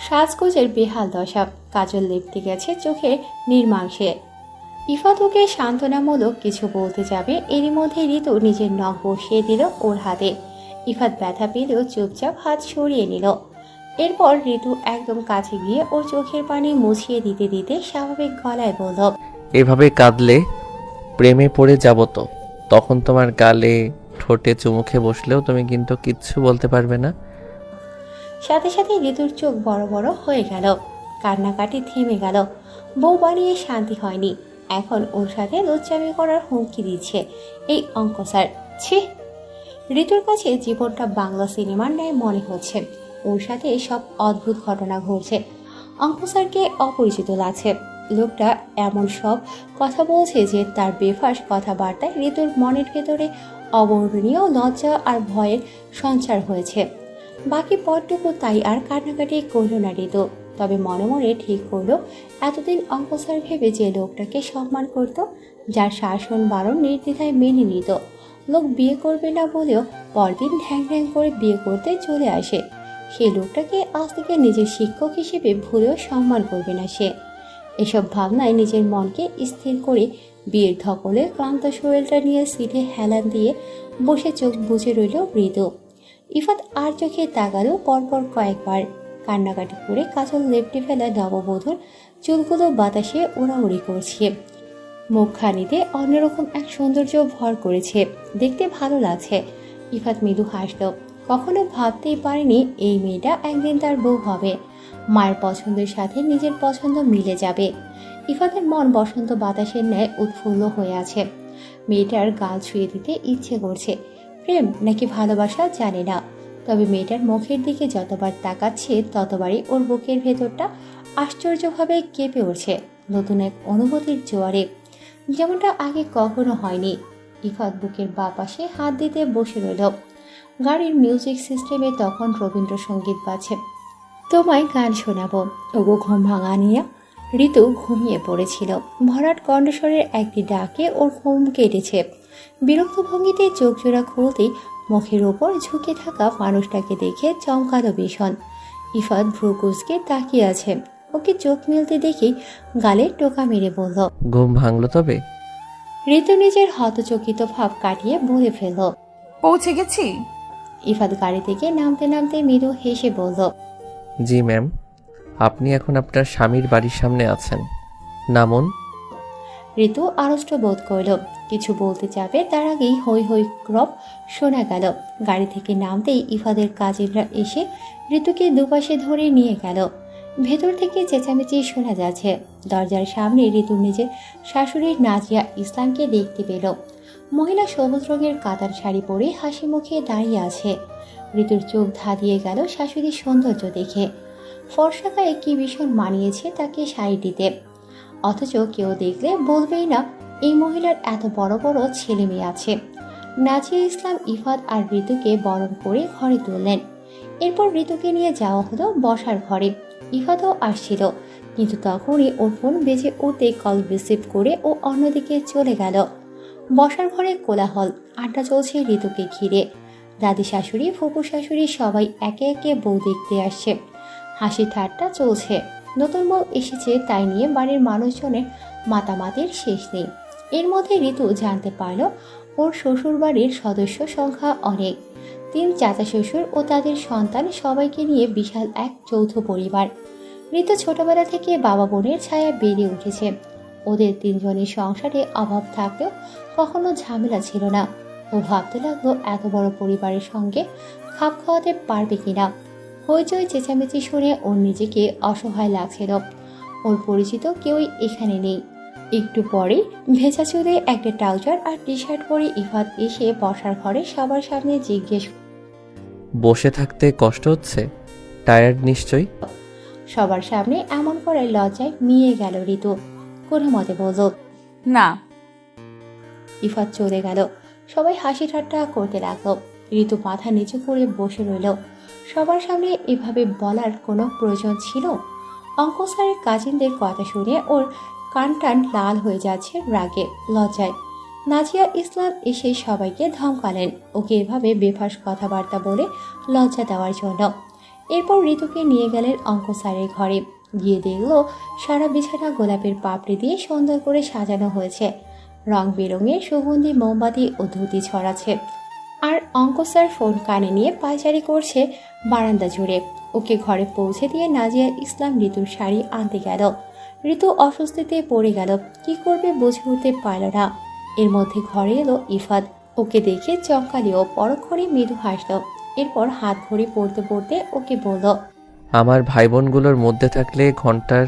সাজগোজের বেহাল দশা, কাজল লেপটে গেছে চোখে নির্মাংসে। ইফাত ওকে সান্ত্বনামূলক কিছু বলতে যাবে, এরই মধ্যে ঋতু নিজের নখ বসিয়ে দিল ওর হাতে। ইফাত ব্যথা পেলেও চুপচাপ হাত সরিয়ে নিল। এরপর ঋতু একদম কাছে গিয়ে ওর চোখের পানি মুছিয়ে দিতে দিতে স্বাভাবিক গলায় বলল, এভাবে কাঁদলে প্রেমে পড়ে যাব তো। তখন তোমার গালে ঠোঁটে চুমুখে বসলেও তুমি কিন্তু কিচ্ছু বলতে পারবে না। সাথে সাথে ঋতুর চোখ বড় বড় হয়ে গেল। কান্নাকাটি থেমে গেল। বউ বানিয়ে শান্তি হয়নি, এখন ওর সাথে লুচ্চামি করার হুমকি দিচ্ছে এই অঙ্ক স্যার। ছি! ঋতুর কাছে জীবনটা বাংলা সিনেমার ন্যায় মনে হচ্ছে। ওর সাথে সব অদ্ভুত ঘটনা ঘটছে। অঙ্ক স্যারকে অপরিচিত লাগছে। লোকটা এমন সব কথা বলছে যে তার বেফাস কথাবার্তায় ঋতুর মনের ভেতরে অবর্ণনীয় লজ্জা আর ভয়ের সঞ্চার হয়েছে। বাকি পথটুকু তাই আর কান্নাকাটি করল না ঋতু। তবে মনে মনে ঠিক করলো এতদিন অঙ্ক স্যার ভেবে যে লোকটাকে সম্মান করত, যার শাসন বারণ নির্দ্বিধায় মেনে নিত, লোক বিয়ে করবে না বলেও পরদিন ঢ্যাং ঢ্যাং করে বিয়ে করতে চলে আসে, সেই লোকটাকে আজ থেকে নিজের শিক্ষক হিসেবে ভুলেও সম্মান করবে না সে। এসব ভাবনায় নিজের মনকে স্থির করে বিয়ের ধকলে ক্লান্ত শরীরটা নিয়ে সিটে হেলান দিয়ে বসে চোখ বুজে রইল ঋতু। ইফাত আর চোখে তাকালো পরপর কয়েকবার। কান্নাকাটি করে কাজল লেপটে ফেলা নববধূর চুলগুলো বাতাসে উড়াউড়ি করছে। মুখখানিতে অন্যরকম এক সৌন্দর্য ভর করেছে, দেখতে ভালো লাগছে। ইফাত মৃদু হাসল। কখনো ভাবতেই পারেনি এই মেয়েটা একদিন তার বউ হবে, মায়ের পছন্দের সাথে নিজের পছন্দ মিলে যাবে। ইফাতের মন বসন্ত বাতাসের ন্যায় উৎফুল্ল হয়ে আছে। মেয়েটার গাল ছুঁয়ে দিতে ইচ্ছে করছে। প্রেম নাকি ভালোবাসা জানে না, তবে মেয়েটার মুখের দিকে যতবার তাকাচ্ছে ততবারই ওর বুকের ভেতরটা আশ্চর্যভাবে কেঁপে উঠছে নতুন এক অনুভূতির জোয়ারে, যেমনটা আগে কখনো হয়নি। ইফাত বুকের বাঁ পাশে হাত দিতে বসে রইল। গাড়ির মিউজিক সিস্টেমে তখন রবীন্দ্রসঙ্গীত বাজছে। তোমায় গান শোনাবো ওগো ঘুম ভাঙা নিয়ে। ঋতু ঘুমিয়ে পড়েছিল। ভরাট কণ্ঠস্বরের একটি ডাকে ওর ঘুম কেটেছে। বিরক্ত ভঙ্গিতে চোখ জোড়া খুলতেই মুখের ওপর ঝুঁকে থাকা মানুষটাকে দেখে চমকালো ভীষণ। ইফাত ভ্রু কুঁচকে তাকিয়ে আছে। ওকে চোখ মেলতে দেখেই গালে টোকা মেরে বলল, ঘুম ভাঙলো তবে? ঋতু নিজের হতচকিত ভাব কাটিয়ে বলে ফেলল, পৌঁছে গেছি। ইফাত গাড়ি থেকে নামতে নামতে মৃদু হেসে বলল, জি ম্যাম, আপনি এখন আপনার স্বামীর বাড়ির সামনে আছেন, নামুন। ঋতু আড়ষ্ট বোধ করল। কিছু বলতে যাবে তার আগেই হৈ হৈ ক্রপ শোনা গেল। গাড়ি থেকে নামতেই ইফাদের কাজিনরা এসে ঋতুকে দুপাশে ধরে নিয়ে গেল। ভেতর থেকে চেঁচামেচি শোনা যাচ্ছে। দরজার সামনে ঋতু নিজের শাশুড়ি নাজিয়া ইসলামকে দেখতে পেল। মহিলা সবুজ রঙের কাতার শাড়ি পরে হাসি মুখে দাঁড়িয়ে আছে। ঋতুর চোখ ধাঁধিয়ে গেল শাশুড়ির সৌন্দর্য দেখে। ফর্সা গায়ে কি ভীষণ মানিয়েছে তাকে শাড়িটিতে। অথচ কেউ দেখলে বলবেই না এই মহিলার এত বড় বড় ছেলে মেয়ে আছে। নাজিয়া ইসলাম ইফাত আর ঋতুকে বরণ করে ঘরে তুললেন। এরপর ঋতুকে নিয়ে যাওয়া হলো বসার ঘরে। ইফাতও আসছিল, কিন্তু তখনই ওর ফোন বেজে উঠতে কল রিসিভ করে ও অন্যদিকে চলে গেল। বসার ঘরে কোলাহল, আড্ডা চলছে ঋতুকে ঘিরে। দাদি শাশুড়ি, ফুপু শাশুড়ি সবাই একে একে বউ দেখতে আসছে। হাসি ঠাট্টা চলছে। নতুন বউ এসেছে তাই নিয়ে বাড়ির মানুষজনের মাতামাতির শেষ নেই। এর মধ্যে ঋতু জানতে পারল ওর শ্বশুর বাড়ির সদস্য সংখ্যা অনেক। 3 চাচা শ্বশুর ও তাদের সন্তান সবাইকে নিয়ে বিশাল এক যৌথ পরিবার। ঋতু ছোটবেলা থেকে বাবা বোনের ছায়া বেড়ে উঠেছে। ওদের 3 জনের সংসারে অভাব থাকলেও কখনো ঝামেলা ছিল না। ও ভাবতে লাগলো এত বড় পরিবারের সঙ্গে খাপ খাওয়াতে পারবে কিনা। হইচই চেঁচামেচি শুনে ওর নিজেকে অসহায় লাগছিল। ওর পরিচিত কেউই এখানে নেই। একটু পরেই ভেজা চুলে একটা ট্রাউজার আর টি শার্ট পরে ইফাত এসে বসার ঘরে সবার সামনে জিজ্ঞেস, বসে থাকতে কষ্ট হচ্ছে? টায়ার্ড নিশ্চয়ই। সবার সামনে এমন করে লজ্জায় মিয়ে গেল ঋতু। কোনো মতে বলল, না। ইফাত চলে গেল। সবাই হাসি ঠাট্টা করতে লাগলো। ঋতু মাথা নিচু করে বসে রইল। সবার সামনে এভাবে বলার কোনো প্রয়োজন ছিল? অঙ্ক স্যারের কাজিনদের কথা শুনে ওর কান টান লাল হয়ে যাচ্ছে রাগে লজ্জায়। নাজিয়া ইসলাম এসে সবাইকে ধমকালেন ওকে এভাবে বেফাস কথাবার্তা বলে লজ্জা দেওয়ার জন্য। এরপর ঋতুকে নিয়ে গেলেন অঙ্ক স্যারের ঘরে। গিয়ে দেখলো সারা বিছানা গোলাপের পাপড়ি দিয়ে সুন্দর করে সাজানো হয়েছে। রং বেরঙের সুগন্ধি মোমবাতি ও ধুতি ছড়াচ্ছে। আর অঙ্ক স্যার ফোন কানে নিয়ে পায়চারি করছে বারান্দা জুড়ে। ওকে ঘরে পৌঁছে দিয়ে নাজিয়া ইসলাম ঋতুর শাড়ি আনতে গেল। ঋতু অস্বস্তিতে পড়ে গেল, কি করবে বুঝে উঠতে পারল না। এর মধ্যে ঘরে এলো ইফাত। ওকে দেখে চমকালিও পরক্ষণে মৃদু হাসল। এরপর হাত ঘড়ি পড়তে পড়তে ওকে বলল, আমার ভাই বোনগুলোর মধ্যে থাকলে ঘন্টার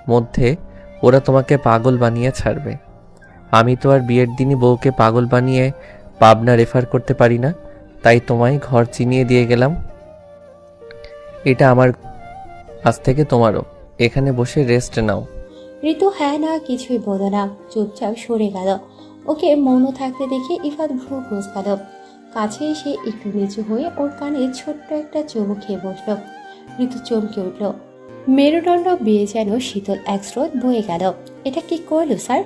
মধ্যে ওরা তোমাকে পাগল বানিয়ে ছাড়বে। আমি তো আর বিয়ের দিনই বউকে পাগল বানিয়ে পাবনা রেফার করতে পারি না, তাই তোমায় ঘর চিনিয়ে দিয়ে গেলাম। এটা আমার, আজ থেকে তোমারও। এখানে বসে রেস্ট নাও। ঋতু হ্যাঁ না কিছুই বলল না, চুপচাপ সরে গেল। ওকে মৌন থাকতে দেখে ইফাত ভ্রু কুঁচকাল। কাছে এসে একটু নিচু হয়ে ওর কানে ছোট্ট একটা চুমু খেয়ে বসল। ঋতু চমকে উঠল। মেরুদণ্ড বেয়ে যেন শীতল এক স্রোত বয়ে গেল। এটা কি করলো স্যার?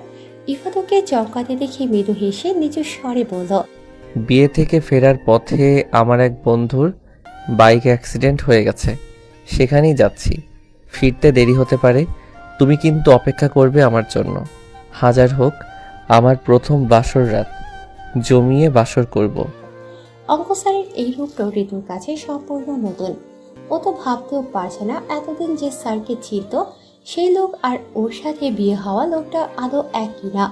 ইফাত ওকে চমকাতে দেখে মৃদু হেসে নিচু স্বরে বলল, বিয়ে থেকে ফেরার পথে আমার এক বন্ধুর বাইক অ্যাক্সিডেন্ট হয়ে গেছে, সেখানেই যাচ্ছি। ফিরতে দেরি হতে পারে, তুমি কিন্তু অপেক্ষা করবে আমার জন্য। হাজার হোক, আমার প্রথম বাসর রাত, জমিয়ে বাসর করব। অঙ্ক স্যারের এই রূপটা ঋতুর কাছে সম্পূর্ণ নতুন। ও তো ভাবতেও পারছে না এতদিন যে স্যারকে চিনত সেই লোক আর ওর সাথে বিয়ে হওয়া লোকটা আদৌ এক কিনা।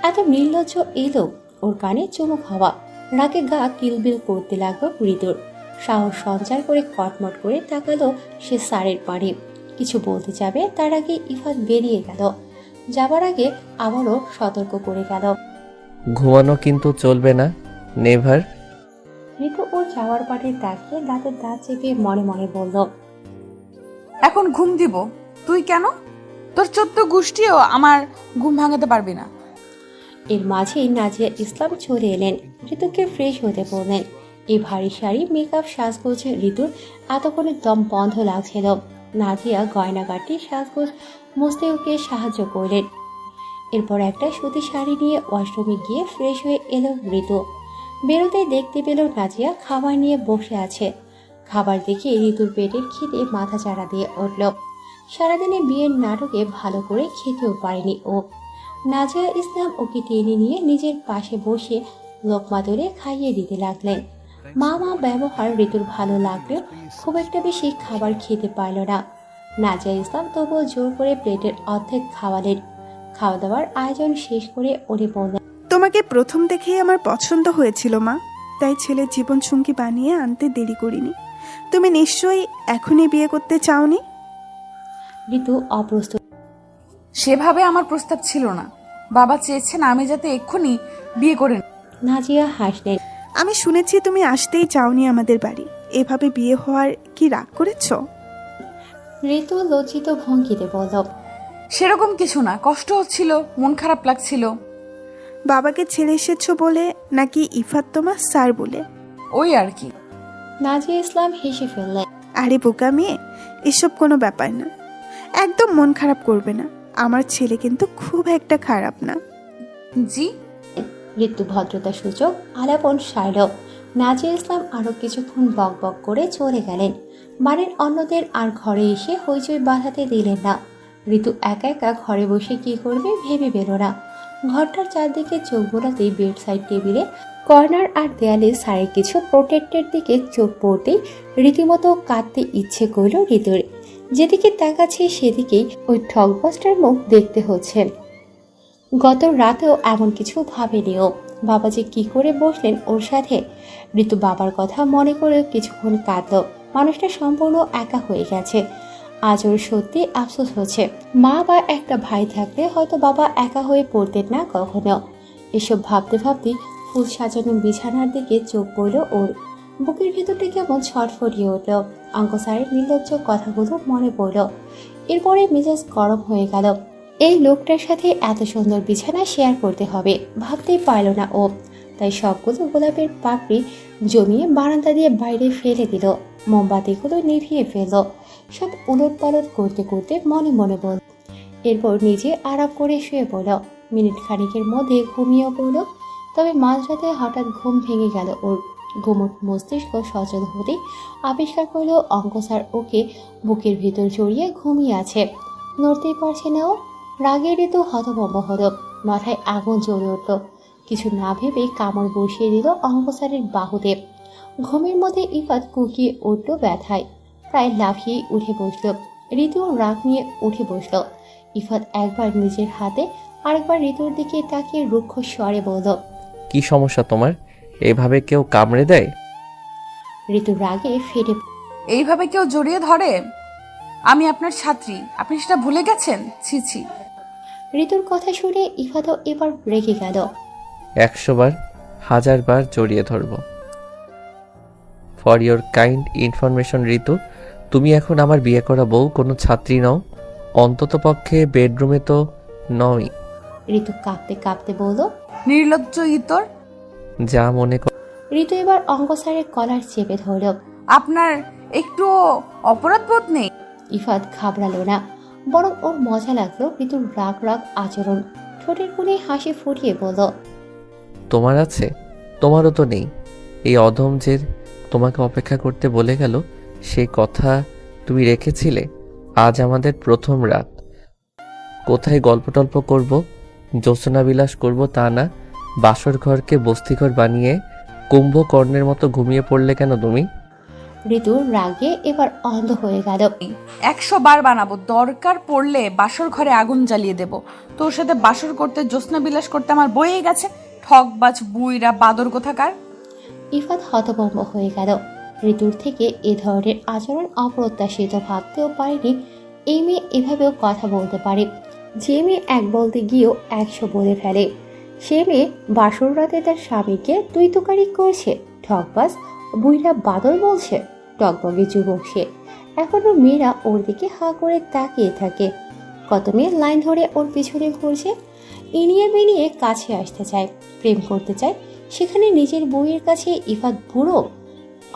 এত নির্লজ্জ এই লোক। ওর কানে চুমু খাওয়া, রাগে গা কিলবিল করতে লাগলো ঋতুর। সাহস সঞ্চার করে কটমট করে তাকালো সে স্যারের পাড়ে। কিছু বলতে যাবে তার আগে ইফাত বেরিয়ে গেল। যাবার আগে আবারও সতর্ক করে গেল, ঘুমানো কিন্তু চলবে না, নেভার। ঋতু ওর যাওয়ার পাড়ে তাকিয়ে দাঁতের দাঁত চেপে মনে মনে বলল, এখন ঘুম দিব? তুই কেন? তোর 14 গোষ্ঠীও আমার ঘুম ভাঙাতে পারবি না। এর মাঝেই নাজিয়া ইসলাম চলে এলেন। ঋতুকে ফ্রেশ হতে বললেন। এই ভারী শাড়ি মেকআপ সাজগোজে ঋতুর এতক্ষণে দম বন্ধ লাগছিল। নাজিয়া গয়নাগাটি সাজগোজ মুছতে ওকে সাহায্য করলেন। এরপর একটা সুতি শাড়ি নিয়ে ওয়াশরুমে গিয়ে ফ্রেশ হয়ে এলো ঋতু। বেরোতেই দেখতে পেল নাজিয়া খাবার নিয়ে বসে আছে। খাবার দেখে ঋতুর পেটের খিদে মাথা চাড়া দিয়ে উঠল। সারাদিনে বিয়ের নাটকে ভালো করে খেতেও পারেনি ও। নাজিয়া ইসলাম ওকে টেনে নিয়ে নিজের পাশে বসে লোকমা ধরে খাইয়ে দিতে লাগলেন। মা ব্যবহার ঋতুর ভালো লাগলেও খুব একটা বেশি খাবার খেতে পারল না। নাজিয়া ইসলাম তবুও জোর করে প্লেটের অর্ধেক খাওয়ালেন। খাওয়া দাওয়ার আয়োজন শেষ করে উনি বললেন, তোমাকে প্রথম দেখেই আমার পছন্দ হয়েছিল মা, তাই ছেলের জীবন সঙ্গী বানিয়ে আনতে দেরি করিনি। তুমি নিশ্চয়ই এখনই বিয়ে করতে চাওনি? ঋতু অপ্রস্তুত। সেভাবে আমার প্রস্তাব ছিল না। বাবা চেয়েছেন আমি যাতে এক্ষুনি বিয়ে করে নিই। নাজিয়া হাসলেন। আমি শুনেছি তুমি আসতেই চাওনি আমাদের বাড়ি। এভাবে বিয়ে হওয়ার কি রাগ করেছো? ঋতু লজ্জিত ভঙ্গিতে বলল, সেরকম কিছু না, কষ্ট হচ্ছিল, মন খারাপ লাগছিল। বাবাকে ছেড়ে এসেছো বলে, নাকি ইফাত তোমার স্যার বলে? ওই আর কি। নাজিয়া ইসলাম হেসে ফেললেন। আরে বোকা মেয়ে, এসব কোনো ব্যাপার না। একদম মন খারাপ করবে না। আমার ছেলে কিন্তু খুব একটা খারাপ না। জি। ঋতু ভদ্রতা সূচক আলাপন সারল। নাজিয়া ইসলাম আরো কিছুক্ষণ বক বক করে চলে গেলেন। বাড়ির অন্যদের আর ঘরে এসে হইচই বাঁধাতে দিলেন না। ঋতু একা একা ঘরে বসে কি করবে ভেবে পেল না। ঘরটার চারদিকে চোখ বোলাতেই বেড সাইড টেবিলে কর্নার আর দেয়ালে সারের কিছু প্রোটেক্টের দিকে চোখ পড়তেই রীতিমতো কাঁদতে ইচ্ছে করল ঋতুর। যেদিকে তাকাচ্ছে সেদিকেই ওই ঠকবাস্টার মুখ দেখতে হচ্ছে। গত রাতেও এমন কিছু ভাবেনিও। বাবা যে কি করে বসলেন ওর সাথে। ঋতু বাবার কথা মনে করে কিছুক্ষণ কাঁদল। মানুষটা সম্পূর্ণ একা হয়ে গেছে। আজ ওর সত্যি আফসোস হচ্ছে। মা বা একটা ভাই থাকলে হয়তো বাবা একা হয়ে পড়তেন না কখনো। এসব ভাবতে ভাবতে ফুল সাজানো বিছানার দিকে চোখ পড়ল ওর। বুকের ভেতরটা কেমন ছটফটিয়ে উঠল। অঙ্ক স্যারের নির্লজ্জ কথাগুলো মনে পড়ল। এরপরে মেজাজ গরম হয়ে গেল। এই লোকটার সাথে এত সুন্দর বিছানা শেয়ার করতে হবে ভাবতেই পারল না ও। তাই সবগুলো গোলাপের পাপড়ি জমিয়ে বারান্দা দিয়ে বাইরে ফেলে দিল। মোমবাতিগুলো নিভিয়ে ফেলল। সব উলট পালট করতে করতে মনে মনে বলল। এরপর নিজে আরাম করে শুয়ে পড়ল। মিনিট খানিকের মধ্যে ঘুমিয়েও পড়ল। তবে মাঝরাতে হঠাৎ ঘুম ভেঙে গেল ওর। ঘুমট মস্তিষ্ক সচল হতেই আবিষ্কার করল অঙ্ক স্যার ওকে বুকের ভেতর জড়িয়ে ঘুমিয়ে আছে। নড়তেই পারছে না ও। রাগের ঋতু হতভম্ব হলো। মাথায় আগুন জ্বলে উঠল। কিছু না ভেবে কামড় বসিয়ে দিল অঙ্ক স্যারের বাহুতে। ঘুমের মধ্যে ইফাত কুকিয়ে উঠল ব্যথায়। প্রায় লাফিয়ে উঠে বসল। ঋতুও রাগ নিয়ে উঠে বসল। ইফাত একবার নিজের হাতে আরেকবার ঋতুর দিকে তাকিয়ে রুক্ষ স্বরে বলল, কি সমস্যা তোমার? এভাবে কেউ কামড়ে দেয়? ঋতু রাগে ফেটে এইভাবে কেউ জড়িয়ে ধরে? আমি আপনার ছাত্রী, আপনি সেটা ভুলে গেছেন? ছি ছি। ঋতুর কথা শুনে ইফাতও এবার রেগে গেল। 100 বার 1000 বার জড়িয়ে ধরব। ফর ইয়োর কাইন্ড ইনফরমেশন ঋতু, তুমি এখন আমার বিয়ে করা বউ, কোনো ছাত্রী নও। অন্তত পক্ষে বেডরুমে তো নই। ঋতু কাঁপতে কাঁপতে বলল। নির্লজ্জ ইতর, যা মনে কর। ঋতু এবার অঙ্ক স্যারের কলার চেপে ধরল। আপনার একটু অপরাধ বোধ নেই? ইফাত ঘাবড়ালো না, বরং ওর মজা লাগলো ঋতুর রাগ রাগ আচরণ। ঠোঁটের কোণে হাসি ফুটিয়ে বলল। তোমার আছে? তোমারও তো নেই। এই অধম যে তোমাকে অপেক্ষা করতে বলে গেল, সেই কথা তুমি রেখেছিলে। আজ আমাদের প্রথম রাত। কোথায় গল্প টল্প করবো, জ্যোৎস্না বিলাস করবো তা না, বাসর ঘরকে বস্তিঘর বানিয়ে কুম্ভকর্ণের মতো ঘুমিয়ে পড়লে কেন তুমি? ঋতু রাগে এবার অন্ধ হয়ে গেল। 100 বার বানাবো, দরকার পড়লে বাসর ঘরে আগুন জ্বালিয়ে দেব। তোর সাথে বাসর করতে, জ্যোৎস্না বিলাস করতে আমার বয়ে গেছে। ঠকবাজ বুইরা বাদর কোথাকার। ইফাত হতভম্ব হয়ে গেল। ঋতুর থেকে এ ধরনের আচরণ অপ্রত্যাশিত, ভাবতেও পারেনি এই মেয়ে এভাবেও কথা বলতে পারে। যে মেয়ে এক বলতে গিয়েও 100 বলে ফেলে, সে মেয়ে বাসর রাতে তার স্বামীকে তুই তুকারি করছে, ঠকবাজ বুইরা বাদল বলছে। টকবগে যুবক সে। এখনো মেয়েরা ওর দিকে হাঁ করে তাকিয়ে থাকে। কত মেয়ে লাইন ধরে ওর পিছনে ঘুরছে, ইনিয়ে বিনিয়ে কাছে আসতে চায়, প্রেম করতে চায়। সেখানে নিজের বউয়ের কাছে ইফাত বুড়ো।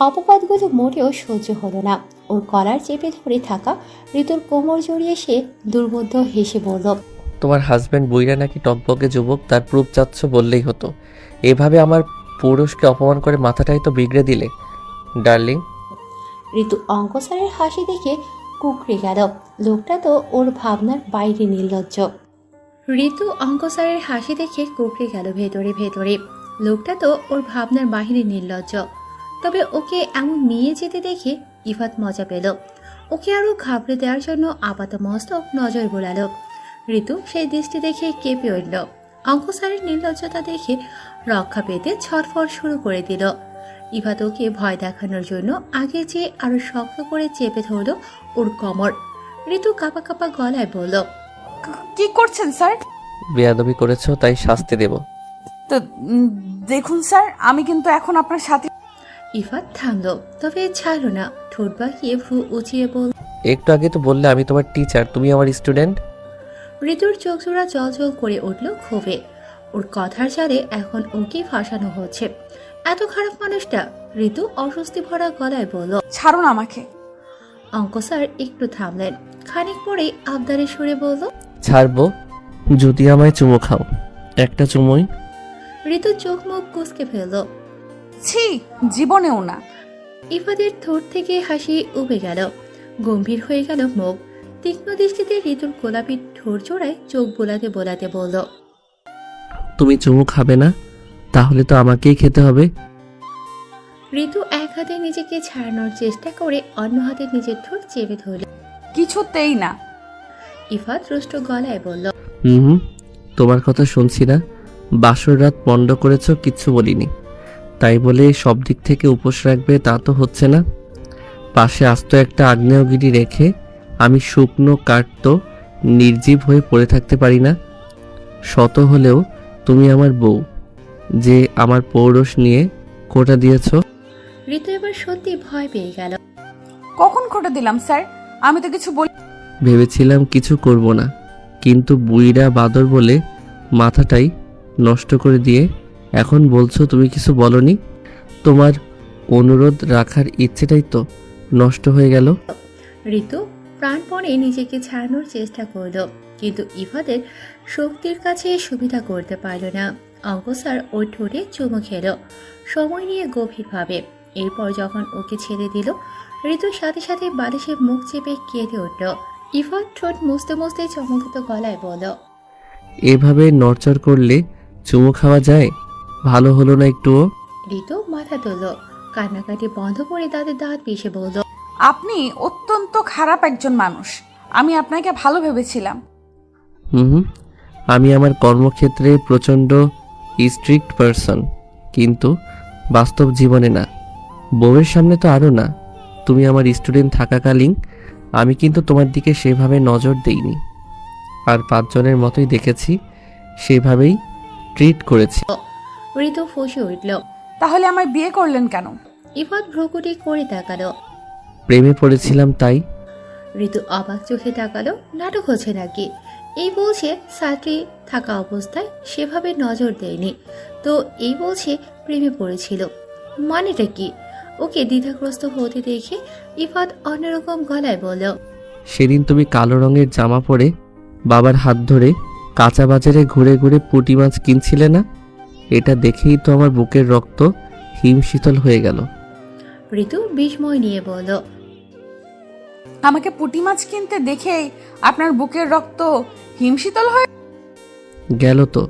অপবাদগুলো মোটেও সহ্য হলো না। ওর কলার চেপে ধরে থাকা ঋতুর কোমর জড়িয়ে সে দুর্বোধ্য হেসে বলল। তোমার হাজব্যান্ড বুইরা নাকি টকবকে যুবক, তার প্রুফ চাচ্ছ বললেই হতো। এভাবে আমার পুরুষকে অপমান করে মাথাটাই তো বিগড়ে দিলে ডার্লিং। ঋতু অঙ্ক স্যারের হাসি দেখে কুকড়ে গেল। লোকটা তো ওর ভাবনার বাইরে নির্লজ্জ। ঋতু অঙ্ক স্যারের হাসি দেখে কুকড়ে গেল ভেতরে ভেতরে। লোকটা তো ওর ভাবনার বাহিরে নির্লজ্জ। তবে ওকে এমন নিয়ে যেতে দেখে ইফাত মজা পেল। ওকে আরো ঘাবড়ে দেওয়ার জন্য আপাত মস্তক নজর বোলালো। ঋতু সেই দৃষ্টি দেখে কেঁপে উঠল। অঙ্ক স্যারের নির্লজ্জতা দেখে রক্ষা পেতে ছটফট শুরু করে দিল। ইফাত ওকে ভয় দেখানোর জন্য আগে চেয়ে আরো শক্ত করে চেপে ধরল ওর কোমর। ঋতু কাঁপা কাঁপা গলায় বলল। কি করছেন স্যার? বেয়াদবি করেছো তাই শাস্তি দেব। তো দেখুন স্যার, আমি কিন্তু এখন আপনার সাথে। ইফাত থামল, তবে ছাড়ল না। ঠোঁট বাঁকিয়ে ভ্রু উঁচিয়ে বলল। একটু আগে তো বললে আমি তোমার টিচার, তুমি আমার স্টুডেন্ট। ঋতুর চোখ জোড়া জল করে উঠল ক্ষোভে। ওর কথার জালে এখন ওকে ফাঁসানো হচ্ছে। এত খারাপ মানুষটা? ঋতু অস্বস্তি ভরা গলায় বলল। ছাড়ুন আমাকে। অঙ্ক স্যার একটু থামলেন, খানিক পরেই আবদারের সুরে বলল। ছাড়বো যদি আমায় চুমো খাও, একটা চুমোই। ঋতু চোখ মুখ কুঁচকে ফেলল। ছি, জীবনেও না। ইফাদের ঠোঁট থেকে হাসি উবে গেল, গম্ভীর হয়ে গেল মুখ। তীক্ষ্ণ দৃষ্টিতে ঋতুর গোলাপি ঠোঁট জোড়ায় চোখ বোলাতে বোলাতে বলল। তুমি চুমো খাবে না? তাহলে তো আমাকেই খেতে হবে। ঋতু এক হাতে নিজেকে ছাড়ানোর চেষ্টা করে অন্য হাতে নিজের ঠোঁট চেপে ধরল। কিছুতেই না। ইফাত রুষ্ট গলায় বলল। হুম, তোমার কথা শুনছি না। বাসর রাত পণ্ড করেছো, কিচ্ছু বলিনি। তাই বলে সব দিক থেকে উপোস রাখবে তা তো হচ্ছে না। পাশে আস্ত একটা আগ্নেয়গিরি রেখে আমি শুকনো কাঠ তো নির্জীব হয়ে পড়ে থাকতে পারি না। শত হলেও তুমি আমার বউ, যে আমার পৌরুষ নিয়ে খোঁটা দিয়েছ। ঋতু এবার সত্যি ভয় পেয়ে গেল। কখন খোটা দিলাম স্যার? আমি তো কিছু বলি। ভেবেছিলাম কিছু করব না, কিন্তু বুইরা বাদর বলে মাথাটাই নষ্ট করে দিয়ে এখন বলছো তুমি কিছু বলনি। তোমার অনুরোধ রাখার ইচ্ছেটাই তো নষ্ট হয়ে গেল। ঋতু প্রাণপণে নিজেকে ছাড়ানোর চেষ্টা করল, কিন্তু ইফাদের শক্তির কাছে সুবিধা করতে পারল না। অঙ্ক স্যার ওর ঠোঁটে চুমু খেল, সময় নিয়ে গভীরভাবে। এরপর যখন ওকে ছেড়ে দিল, ঋতুর সাথে সাথে বালিশে মুখ চেপে কেঁদে উঠল। ইফাত ঠোঁট মুছতে মুছতে চমকিত গলায় বলল। এভাবে নড়চড় করলে চুমু খাওয়া যায়? ভালো হলো না একটুও? ঋতু মাথা তুলল, কান্নাকাটি বন্ধ করে তাদের দাঁত পিষে বলল। আপনি অত্যন্ত খারাপ একজন মানুষ। আমি আপনাকে ভালো ভেবেছিলাম। হুম, আমি আমার কর্মক্ষেত্রে প্রচণ্ড স্ট্রিক্ট পারসন, কিন্তু বাস্তব জীবনে না। বউয়ের সামনে তো আরও না। তুমি আমার স্টুডেন্ট থাকাকালীন আমি কিন্তু তোমার দিকে সেভাবে নজর দেইনি। আর 5 জনের মতোই দেখেছি, সেভাবেই ট্রিট করেছি। ঋতু ফুঁসে উঠল। তাহলে আমায় বিয়ে করলেন কেন? ইফাত ভ্রুকুটি করে তাকালো। প্রেমে পড়েছিলাম তাই। ঋতু অবাক চোখে তাকালো। নাটক হচ্ছে নাকি? এই বলছে ছাত্রী থাকা অবস্থায় সেভাবে নজর দেয়নি, তো এই বলছে প্রেমে পড়েছিল। মানেটা কি? ওকে দ্বিধাগ্রস্ত হতে দেখে ইফাত অন্যরকম গলায় বলল, সেদিন তুমি কালো রঙের জামা পরে বাবার হাত ধরে কাঁচা বাজারে ঘুরে ঘুরে পুঁটি মাছ কিনছিলে না? এটা দেখেই তো আমার বুকের রক্ত হিমশীতল হয়ে গেল। ঋতু বিস্ময় নিয়ে বলল, আমাকে পুঁটি মাছ কিনতে দেখেই আপনার বুকের রক্ত হিমশীতল হয়ে গেল তো।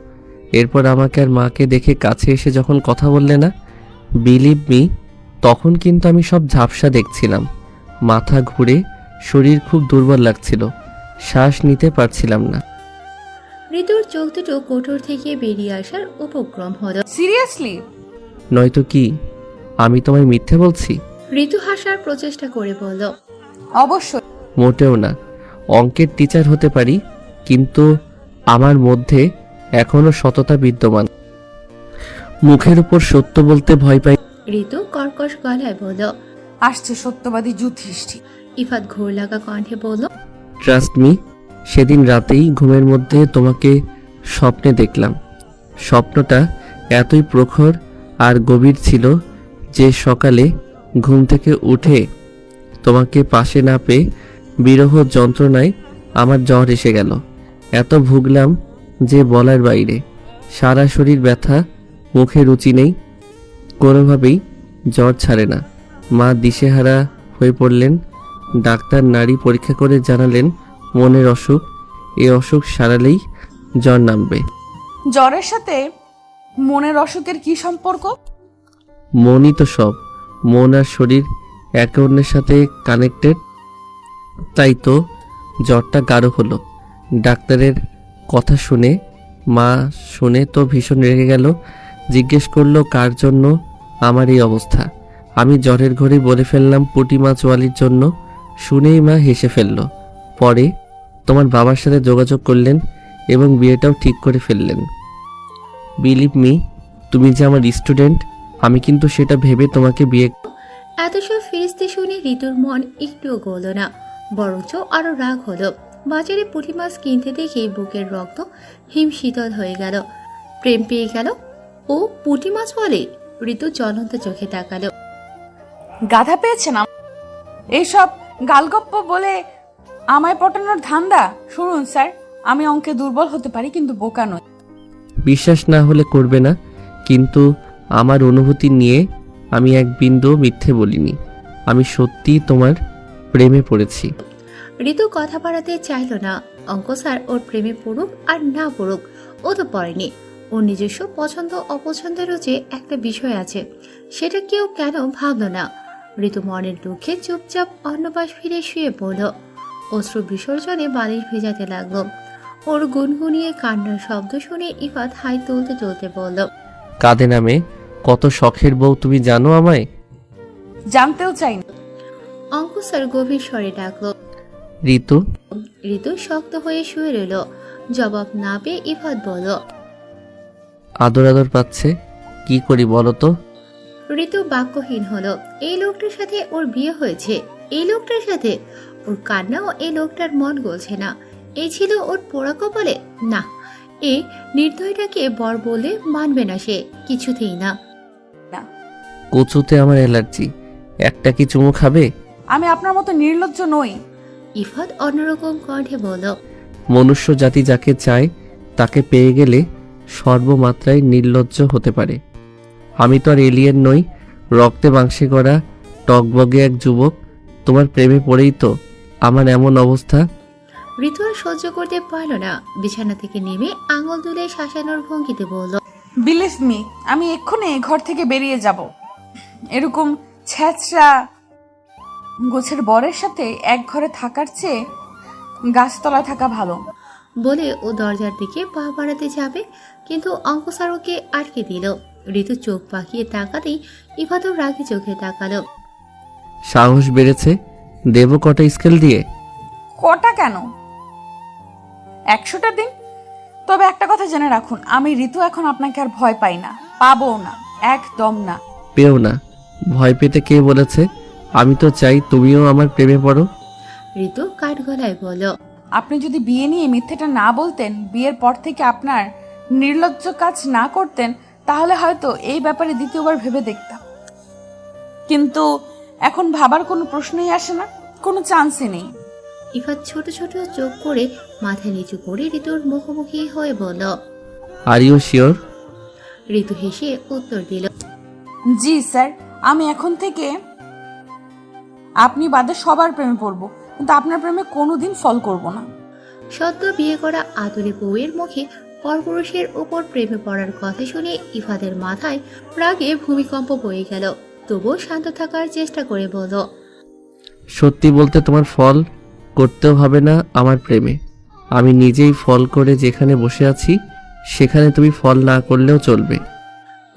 এরপর আমাকে আর মাকে দেখে কাছে এসে যখন কথা বললে না, বিলিভ মি, তখন কিন্তু আমি সব ঝাপসা দেখছিলাম। মাথা ঘুরে শরীর খুব দুর্বল লাগছিল, শ্বাস নিতে পারছিলাম না। ঋতুর চোখ দুটো কোটর থেকে বেরিয়ে আসার উপক্রম হলো। সিরিয়াসলি? নয়তো কি আমি তোমায় মিথ্যে বলছি? ঋতু হাসার প্রচেষ্টা করে বলল, অবশ্যই। মোটেও না। অঙ্কের টিচার হতে পারি, কিন্তু আমার মধ্যে এখনো সততা বিদ্যমান। মুখের উপর সত্য বলতে ভয় পাই। ঋতু কর্কশ গলায় বলল। আসছে সত্যবাদী যুধিষ্ঠির। ইফাত ঘোর লাগা কণ্ঠে বলল, ট্রাস্ট মি, সেদিন রাতেই ঘুমের মধ্যে তোমাকে স্বপ্নে দেখলাম। স্বপ্নটা এতই প্রখর আর গভীর ছিল যে সকালে ঘুম থেকে উঠে তোমাকে পাশে না পেয়ে বিরহ যন্ত্রণায় আমার জ্বর এসে গেল। এত ভুগলাম যে বলার বাইরে। সারা শরীর ব্যথা, মুখে রুচি নেই, কোনোভাবেই জ্বর ছাড়ে না। মা দিশেহারা হয়ে পড়লেন। ডাক্তার নাড়ি পরীক্ষা করে জানালেন মনের অসুখ। এই অসুখ সারালেই জ্বর নামবে। জ্বরের সাথে মনের অসুখের কি সম্পর্ক? মনই তো সব। মন আর শরীর একে অন্যের সাথে কানেক্টেড, তাই তো জ্বরটা গাঢ় হলো। ডাক্তারের কথা শুনে মা শুনে তো ভীষণ রেগে গেল। জিজ্ঞেস করলো কার জন্য আমার এই অবস্থা। আমি জ্বরের ঘরে বলে ফেললাম পুঁটি মাছওয়ালির জন্য। শুনেই মা হেসে ফেলল। পরে তোমার বাবার সাথে যোগাযোগ করলেন এবং বিয়েটাও ঠিক করে ফেললেন। বিলিভ মি, তুমি যে আমার স্টুডেন্ট, আমি কিন্তু সেটা ভেবে তোমাকে বিয়ে। এত সব ফিরিস্তি শুনে ঋতুর মন একটুও গল না, বরঞ্চ আরো রাগ হলো। বাজারে পুঁটি মাছ কিনতে দেখে বুকের রক্ত হিমশীতল হয়ে গেল। প্রেম পেয়ে গেল ও পুঁটি মাছ বলে? ঋতু জ্বলন্ত চোখে তাকালো। গাধা পেয়েছে না এইসব গালগপ্প বলে আমায় পটানোর ধান্দা? শুনুন স্যার, আমি অঙ্কে দুর্বল হতে পারি কিন্তু বোকা নই। বিশ্বাস না হলে করবে না, কিন্তু আমার অনুভূতি নিয়ে আমি এক বিন্দু মিথ্যে বলিনি। আমি সত্যিই তোমার প্রেমে পড়েছি। ঋতু কথা বাড়াতে চাইল না। অঙ্ক স্যার ওর প্রেমে পড়ুক আর না পড়ুক, ও তো পড়েনি। ওর নিজস্ব পছন্দ অপছন্দেরও যে একটা বিষয় আছে, সেটা কেউ কেন ভাবলো না? ঋতু মনের দুঃখে চুপচাপ অন্য পাশ ফিরে শুয়ে পড়ল। অশ্রু বিসর্জনে বালিশ ভেজাতে লাগলো। ওর গুনগুনিয়ে কান্নার শব্দ শুনে ইফাত হাই তুলতে তুলতে বলল, কাঁদে নামে কত শখের বউ তুমি জানো আমায়? জানতেও চাই না। অঙ্ক স্যার গভীর স্বরে ডাকলো। ঋতু। ঋতু শক্ত হয়ে শুয়ে রইল। জবাব না পেয়ে ইফাত বলল, আদর আদর পাচ্ছে, কি করি বলো তো? ঋতু বাক্যহীন হলো। এই লোকটার সাথে ওর বিয়ে হয়েছে, এই লোকটার সাথে ওর কান্নাও এই লোকটার মন গলছে না। এই ছিল ওর পোড়া কপালে? না, এই নির্দয়টাকে বর বলে মানবে না সে, কিছুতেই না। কচুতে আমার অ্যালার্জি, একটা কি চুমু খাবে? আমি আপনার মতো নির্লজ্জ নই। ইফাত অন্যরকম কণ্ঠে বলল, মনুষ্য জাতি যাকে চায় তাকে পেয়ে গেলে সর্বমাত্রায় নির্লজ্জ হতে পারে। আমি তো আর এলিয়েন নই, রক্তে মাংসে গড়া টকবগে এক যুবক। তোমার প্রেমে পড়েই তো আমার এমন অবস্থা। ঋতু আর সহ্য করতে পারল না। বিছানা থেকে নেমে আঙুল তুলে শাসানোর ভঙ্গিতে বলল, বিলিভ মি, আমি এক্ষুনি ঘর থেকে বেরিয়ে যাব। এরকম ছ্যাঁচড়া গোছের বরের সাথে এক ঘরে থাকার চেয়ে গাছতলায় থাকা ভালো। বলে ও দরজার দিকে পা বাড়াতে যাবে, কিন্তু অঙ্ক স্যার ওকে আটকে দিল। ঋতু চোখ পাকিয়ে তাকাতেই ইফাতও রাগি চোখে তাকালো। সাহস বেড়েছে, দেব কটা স্কেল দিয়ে? কটা কেন? 100টা দিন। তবে একটা কথা জেনে রাখুন, আমি ঋতু এখন আপনাকে আর ভয় পাই না, পাবো না, একদম না। পেও না। ভয় পেতে কে বলেছে? আমি তো চাই তুমিও আমার প্রেমে পড়ো। ঋতু কাঠ গলায় বলল। আপনি যদি বিয়ে নিয়ে মিথ্যেটা না বলতেন, বিয়ের পর থেকে আপনার নির্লজ্জ কাজ না করতেন, তাহলে হয়তো এই ব্যাপারে দ্বিতীয়বার ভেবে দেখতাম। কিন্তু এখন ভাবার কোনো প্রশ্নই আসে না, কোনো চান্সই নেই। ইফাত ছোট ছোট চোখ করে মাথা নিচু করে ঋতুর মুখোমুখি হয়ে বলল। Are you sure? ঋতু হেসে উত্তর দিল। জি স্যার, আমি এখন থেকে আপনি বাদে সবার প্রেমে পড়ব, কিন্তু আপনার প্রেমে কোনোদিন ফল করব না। সদ্য বিয়ে করা আদরে বউয়ের মুখে পরপুরুষের উপর প্রেমে পড়ার কথা শুনে ইফাদের মাথায় রাগে ভূমিকম্প বয়ে গেল। তবুও শান্ত থাকার চেষ্টা করে বলল। সত্যি বলতে তোমার ফল করতেও হবে না আমার প্রেমে। আমি নিজেই ফল করে যেখানে বসে আছি সেখানে তুমি ফল না করলেও চলবে।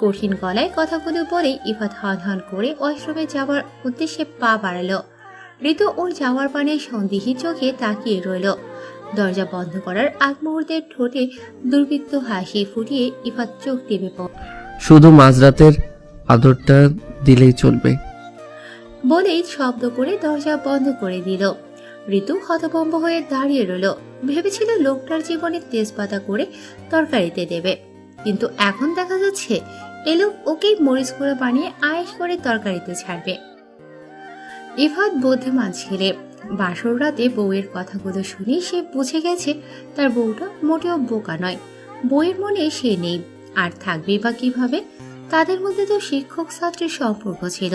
কঠিন গলায় কথাগুলো বলে ইফাত হান করে ওয়াশরুমে যাওয়ার উদ্দেশ্যে পা বাড়ালো। ঋতু ওর যাওয়ার পানে সন্দিহী চোখে তাকিয়ে রইল। দরজা বন্ধ করার আগ মুহূর্তে ঠোঁটে দুর্বৃত্ত হাসি ফুটিয়ে ইফাত চোখ টিপে পড়ল। শুধু মাঝরাতের আদরটা দিলেই চলবে বলেই শব্দ করে দরজা বন্ধ করে দিল। ঋতু হতভম্ব হয়ে দাঁড়িয়ে রইল। ভেবেছিল লোকটার জীবনে তেজপাতা করে তরকারিতে দেবে, কিন্তু এখন দেখা যাচ্ছে এ লোক ওকেই মরিচ করে বানিয়ে আয়েশ করে তরকারিতে ছাড়বে। ইফাত বুদ্ধিমান ছেলে। বাসর রাতে বউয়ের কথাগুলো শুনে সে বুঝে গেছে তার বউটা মোটেও বোকা নয়। বউয়ের মনে সে নেই, আর থাকবে বা কিভাবে? তাদের মধ্যে তো শিক্ষক ছাত্রের সম্পর্ক ছিল।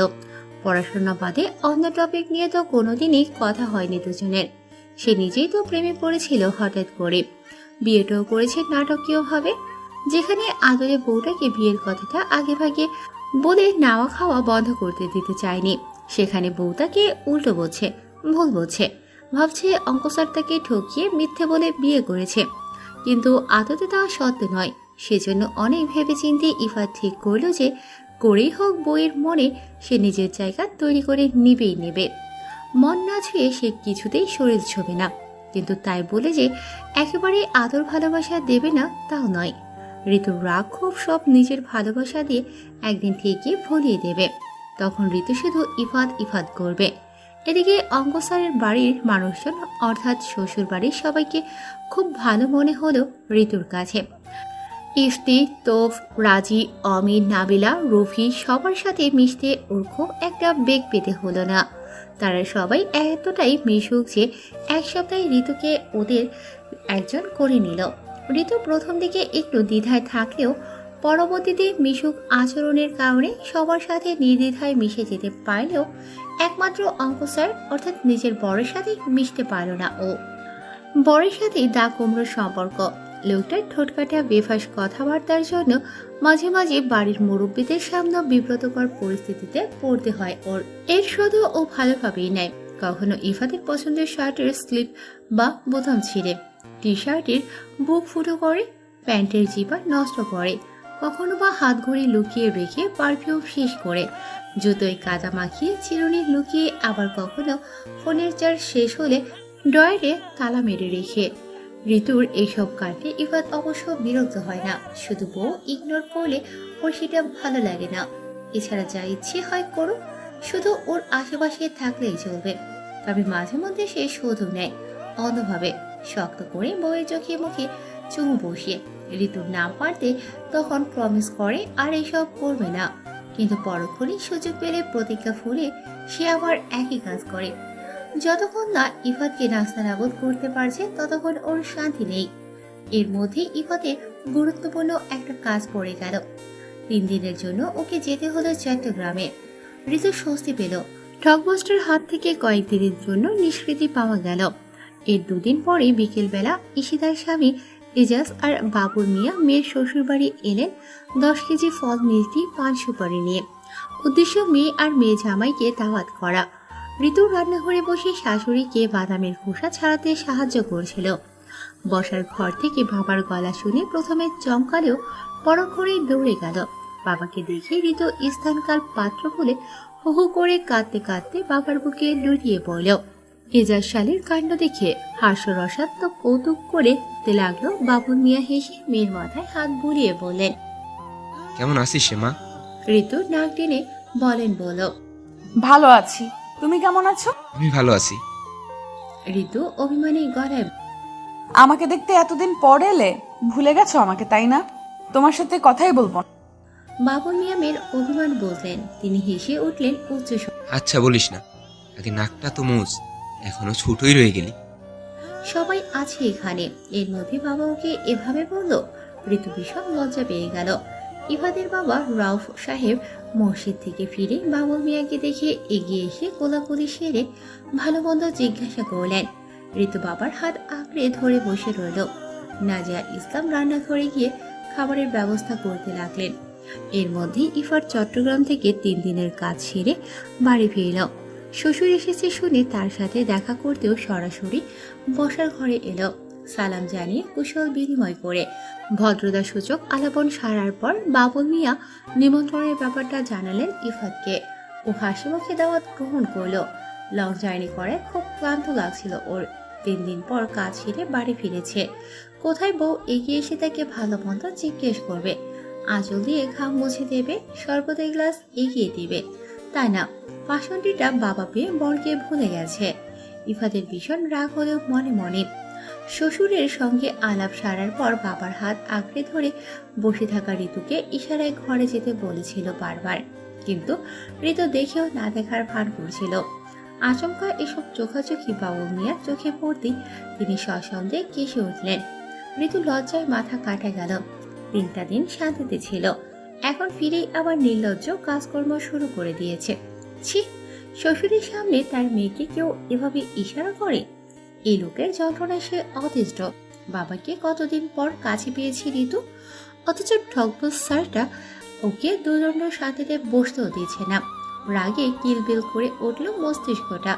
পড়াশোনা বাদে অন্য টপিক নিয়ে তো কোনোদিনই কথা হয়নি দুজনের। সে নিজেই তো প্রেমে পড়েছিল হঠাৎ করে, বিয়েটাও করেছে নাটকীয়ভাবে। যেখানে আদরে বউটাকে বিয়ের কথাটা আগে ভাগে বলে নাওয়া খাওয়া বন্ধ করতে দিতে চায়নি, সেখানে বউ তাকে উল্টো বলছে, ভুল বলছে, ভাবছে অঙ্ক স্যার তাকে ঠকিয়ে মিথ্যে বলে বিয়ে করেছে। কিন্তু আদতে তা সত্য নয়। সেজন্য অনেক ভেবেচিন্তে ইফাত ঠিক করলো যে করেই হোক বইয়ের মনে সে নিজের জায়গা তৈরি করে নিবেই নেবে। মন না ছুঁয়ে সে কিছুতেই শরীর ছোবে না, কিন্তু তাই বলে যে একেবারে আদর ভালোবাসা দেবে না তাও নয়। ঋতুর রাগ খুব সব নিজের ভালোবাসা দিয়ে একদিন ঠিকই ভুলিয়ে দেবে। তখন ঋতু শুধু ইফাত ইফাত করবে। এদিকে অঙ্ক স্যারের বাড়ির মানুষজন অর্থাৎ শ্বশুর বাড়ির সবাইকে খুব ভালো মনে হলো ঋতুর কাছে। ইফতি, তোফ, রাজি, অমিন, নাবিলা, রফি সবার সাথে মিশতে ওর খুব একটা বেগ পেতে হলো না। তারা সবাই এতটাই মিশুক যে এক সপ্তাহে ঋতুকে ওদের একজন করে নিল। ঋতু প্রথম দিকে একটু দ্বিধায় থাকলেও পরবর্তীতে মিশুক আচরণের কারণে সবার সাথে নির্দ্বিধায় মিশে যেতে পারলেও একমাত্র অঙ্ক স্যার অর্থাৎ নিজের বরের সাথে মিশতে পারল না ও। বরের সাথে দা কুমড়োর সম্পর্ক। লোকটার ঠোঁটকাটা বেফাস কথাবার্তার জন্য মাঝে মাঝে বাড়ির মুরব্বীদের সামনে বিব্রতকর পরিস্থিতিতে পড়তে হয় ওর। এর শুধু ও ভালোভাবেই নেয়। কখনো ইফাতের পছন্দের শার্টের স্লিপ বা বোতাম ছিঁড়ে, টি শার্টের বুক ফুটো করে, প্যান্টের জিবা নষ্ট করে, কখনো বা হাত ঘড়ি লুকিয়ে রেখে পারফিউম শেষ করে, জুতোয় কাদা মাখিয়ে চিরুনি লুকিয়ে, আবার কখনো ফোনের চার্জ শেষ হলে ড্রয়ারে তালা মেরে রেখে। ঋতুর এইসব কাটে ইফাত অবশ্য বিরক্ত হয় না, শুধু বউ ইগনোর করলে ওর সেটা ভালো লাগে না। এছাড়া যা ইচ্ছে হয় করুক, শুধু ওর আশেপাশে থাকলেই চলবে। তবে মাঝে মধ্যে সে শোধও নেয় অন্যভাবে, শক্ত করে বউয়ের চোখে মুখে চুমু বসিয়ে। ঋতুর নাম পারতে তখন প্রমিস করে আর এসব করবে না, কিন্তু পরক্ষণে সুযোগ পেলে প্রতিজ্ঞা ফুলে সে আবার একই কাজ করে। যতক্ষণ না ইফাতকে নাস্তানাবুদ করতে পারছে ততক্ষণ ওর শান্তি নেই। এর মধ্যে ইফাতের গুরুত্বপূর্ণ একটা কাজ পড়ে গেল। 3 দিনের জন্য ওকে যেতে হলো চট্টগ্রামে। ঋতু স্বস্তি পেল। ঠকবস্টের হাত থেকে কয়েকদিনের জন্য নিষ্কৃতি পাওয়া গেল। এর 2 দিন পরে বিকেলবেলা ঈশিতার স্বামী এজাজ আর বাবুল মিয়া মেয়ের শ্বশুরবাড়ি এলেন 10 কেজি ফল মিষ্টি পান সুপারি নিয়ে। উদ্দেশ্য মেয়ে আর মেয়ে জামাইকে দাওয়াত করা। ঋতু রান্নাঘরে বসে শাশুড়িকে বাদামের খোসা ছাড়াতে সাহায্য করছিল। বসার ঘর থেকে বাবার গলা শুনে প্রথমে চমকালেও পরক্ষণেই দৌড়ে গেল। বাবাকে দেখে ঋতু স্থানকাল পাত্র বলে হু হু করে কাঁদতে কাঁদতে বাবার বুকে লুটিয়ে পড়ল। এজাজ শালীর কাণ্ড দেখে হাস্যরসাত্মক কৌতুক করে দিতে লাগলো। বাবুল মিয়া হেসে মেয়ের মাথায় হাত বুলিয়ে বললেন। কেমন আছিস শ্যামা? ঋতু নাক টেনে বলেন বলো। ভালো আছি, তুমি কেমন আছো? আমি ভালো আছি। ঋতু অভিমানী গলায় আমাকে দেখতে এতদিন পর এলে, ভুলে গেছো আমাকে তাই না? তোমার সাথে কথাই বলবো না। বাবুল মিয়া মেয়ের অভিমান বুঝলেন। তিনি হেসে উঠলেন উচ্চ স্বরে। আচ্ছা বলিস না, আগে নাকটা তো মুজ, এখনো ছোটই রয়ে গেলি। সবাই আছে এখানে, এর মধ্যে বাবা ওকে এভাবে বলল। ঋতু ভীষণ লজ্জা পেয়ে গেল। ইফাদের বাবা রাউফ সাহেব মসজিদ থেকে ফিরে বাবুল মিয়াকে দেখে এগিয়ে এসে কোলাকুলি সেরে ভালো মন্দ জিজ্ঞাসা করলেন। ঋতু বাবার হাত আঁকড়ে ধরে বসে রইল। নাজিয়া ইসলাম রান্নাঘরে গিয়ে খাবারের ব্যবস্থা করতে লাগলেন। এর মধ্যে ইফার চট্টগ্রাম থেকে 3 দিনের কাজ সেরে বাড়ি ফিরল। শ্বশুর এসেছে শুনে তার সাথে দেখা করতেও সরাসরি বসার ঘরে এলো। সালাম জানিয়ে কুশল বিনিময় করে ভদ্রতা সূচক আলাপন সারার পর বাবুল মিয়া নিমন্ত্রণের ব্যাপারটা জানালেন ইফাতকে। ও হাসি মুখে দাওয়াত গ্রহণ করলো। লং জার্নি করে খুব ক্লান্ত লাগছিল ওর। 3 দিন পর কাজ সেরে বাড়ি ফিরেছে। কোথায় বউ এগিয়ে এসে তাকে ভালো মন্দ জিজ্ঞেস করবে, আঁচল দিয়ে ঘাম মুছে দেবে, শরবতের গ্লাস এগিয়ে দিবে। তা না, বাসন্তীটা বাবা পেয়ে বরকে ভুলে গেছে। ইফাদের ভীষণ রাগ হলেও মনে মনে শ্বশুরের সঙ্গে আলাপ সারার পর বাবার হাত আঁকড়ে ধরে বসে থাকা ঋতুকে ইশারায় ঘরে যেতে বলেছিল বারবার, কিন্তু ঋতু দেখেও না দেখার ভান করছিল। আচমকা এসব চোখাচোখি বাবুল মিয়ার চোখে পড়তেই তিনি সসন্দেহে কেসে উঠলেন। ঋতু লজ্জায় মাথা কাটা গেল। 3টা দিন শান্তিতে ছিল, এখন ফিরেই আবার নির্লজ্জ কাজকর্ম শুরু করে দিয়েছে। ছি, শ্বশুরের সামনে তার মেয়েকে কেউ এভাবে ইশারা করে? এই লোকের যন্ত্রণায় সে অতিষ্ঠ। বাবাকে কতদিন পর কাছে পেয়েছি ঋতু, অথচ ঠকবুল স্যারটা ওকে দুদণ্ড শান্তিতে বসতেও দিচ্ছে না। রাগে কিলবিল করে উঠল মস্তিষ্কটা।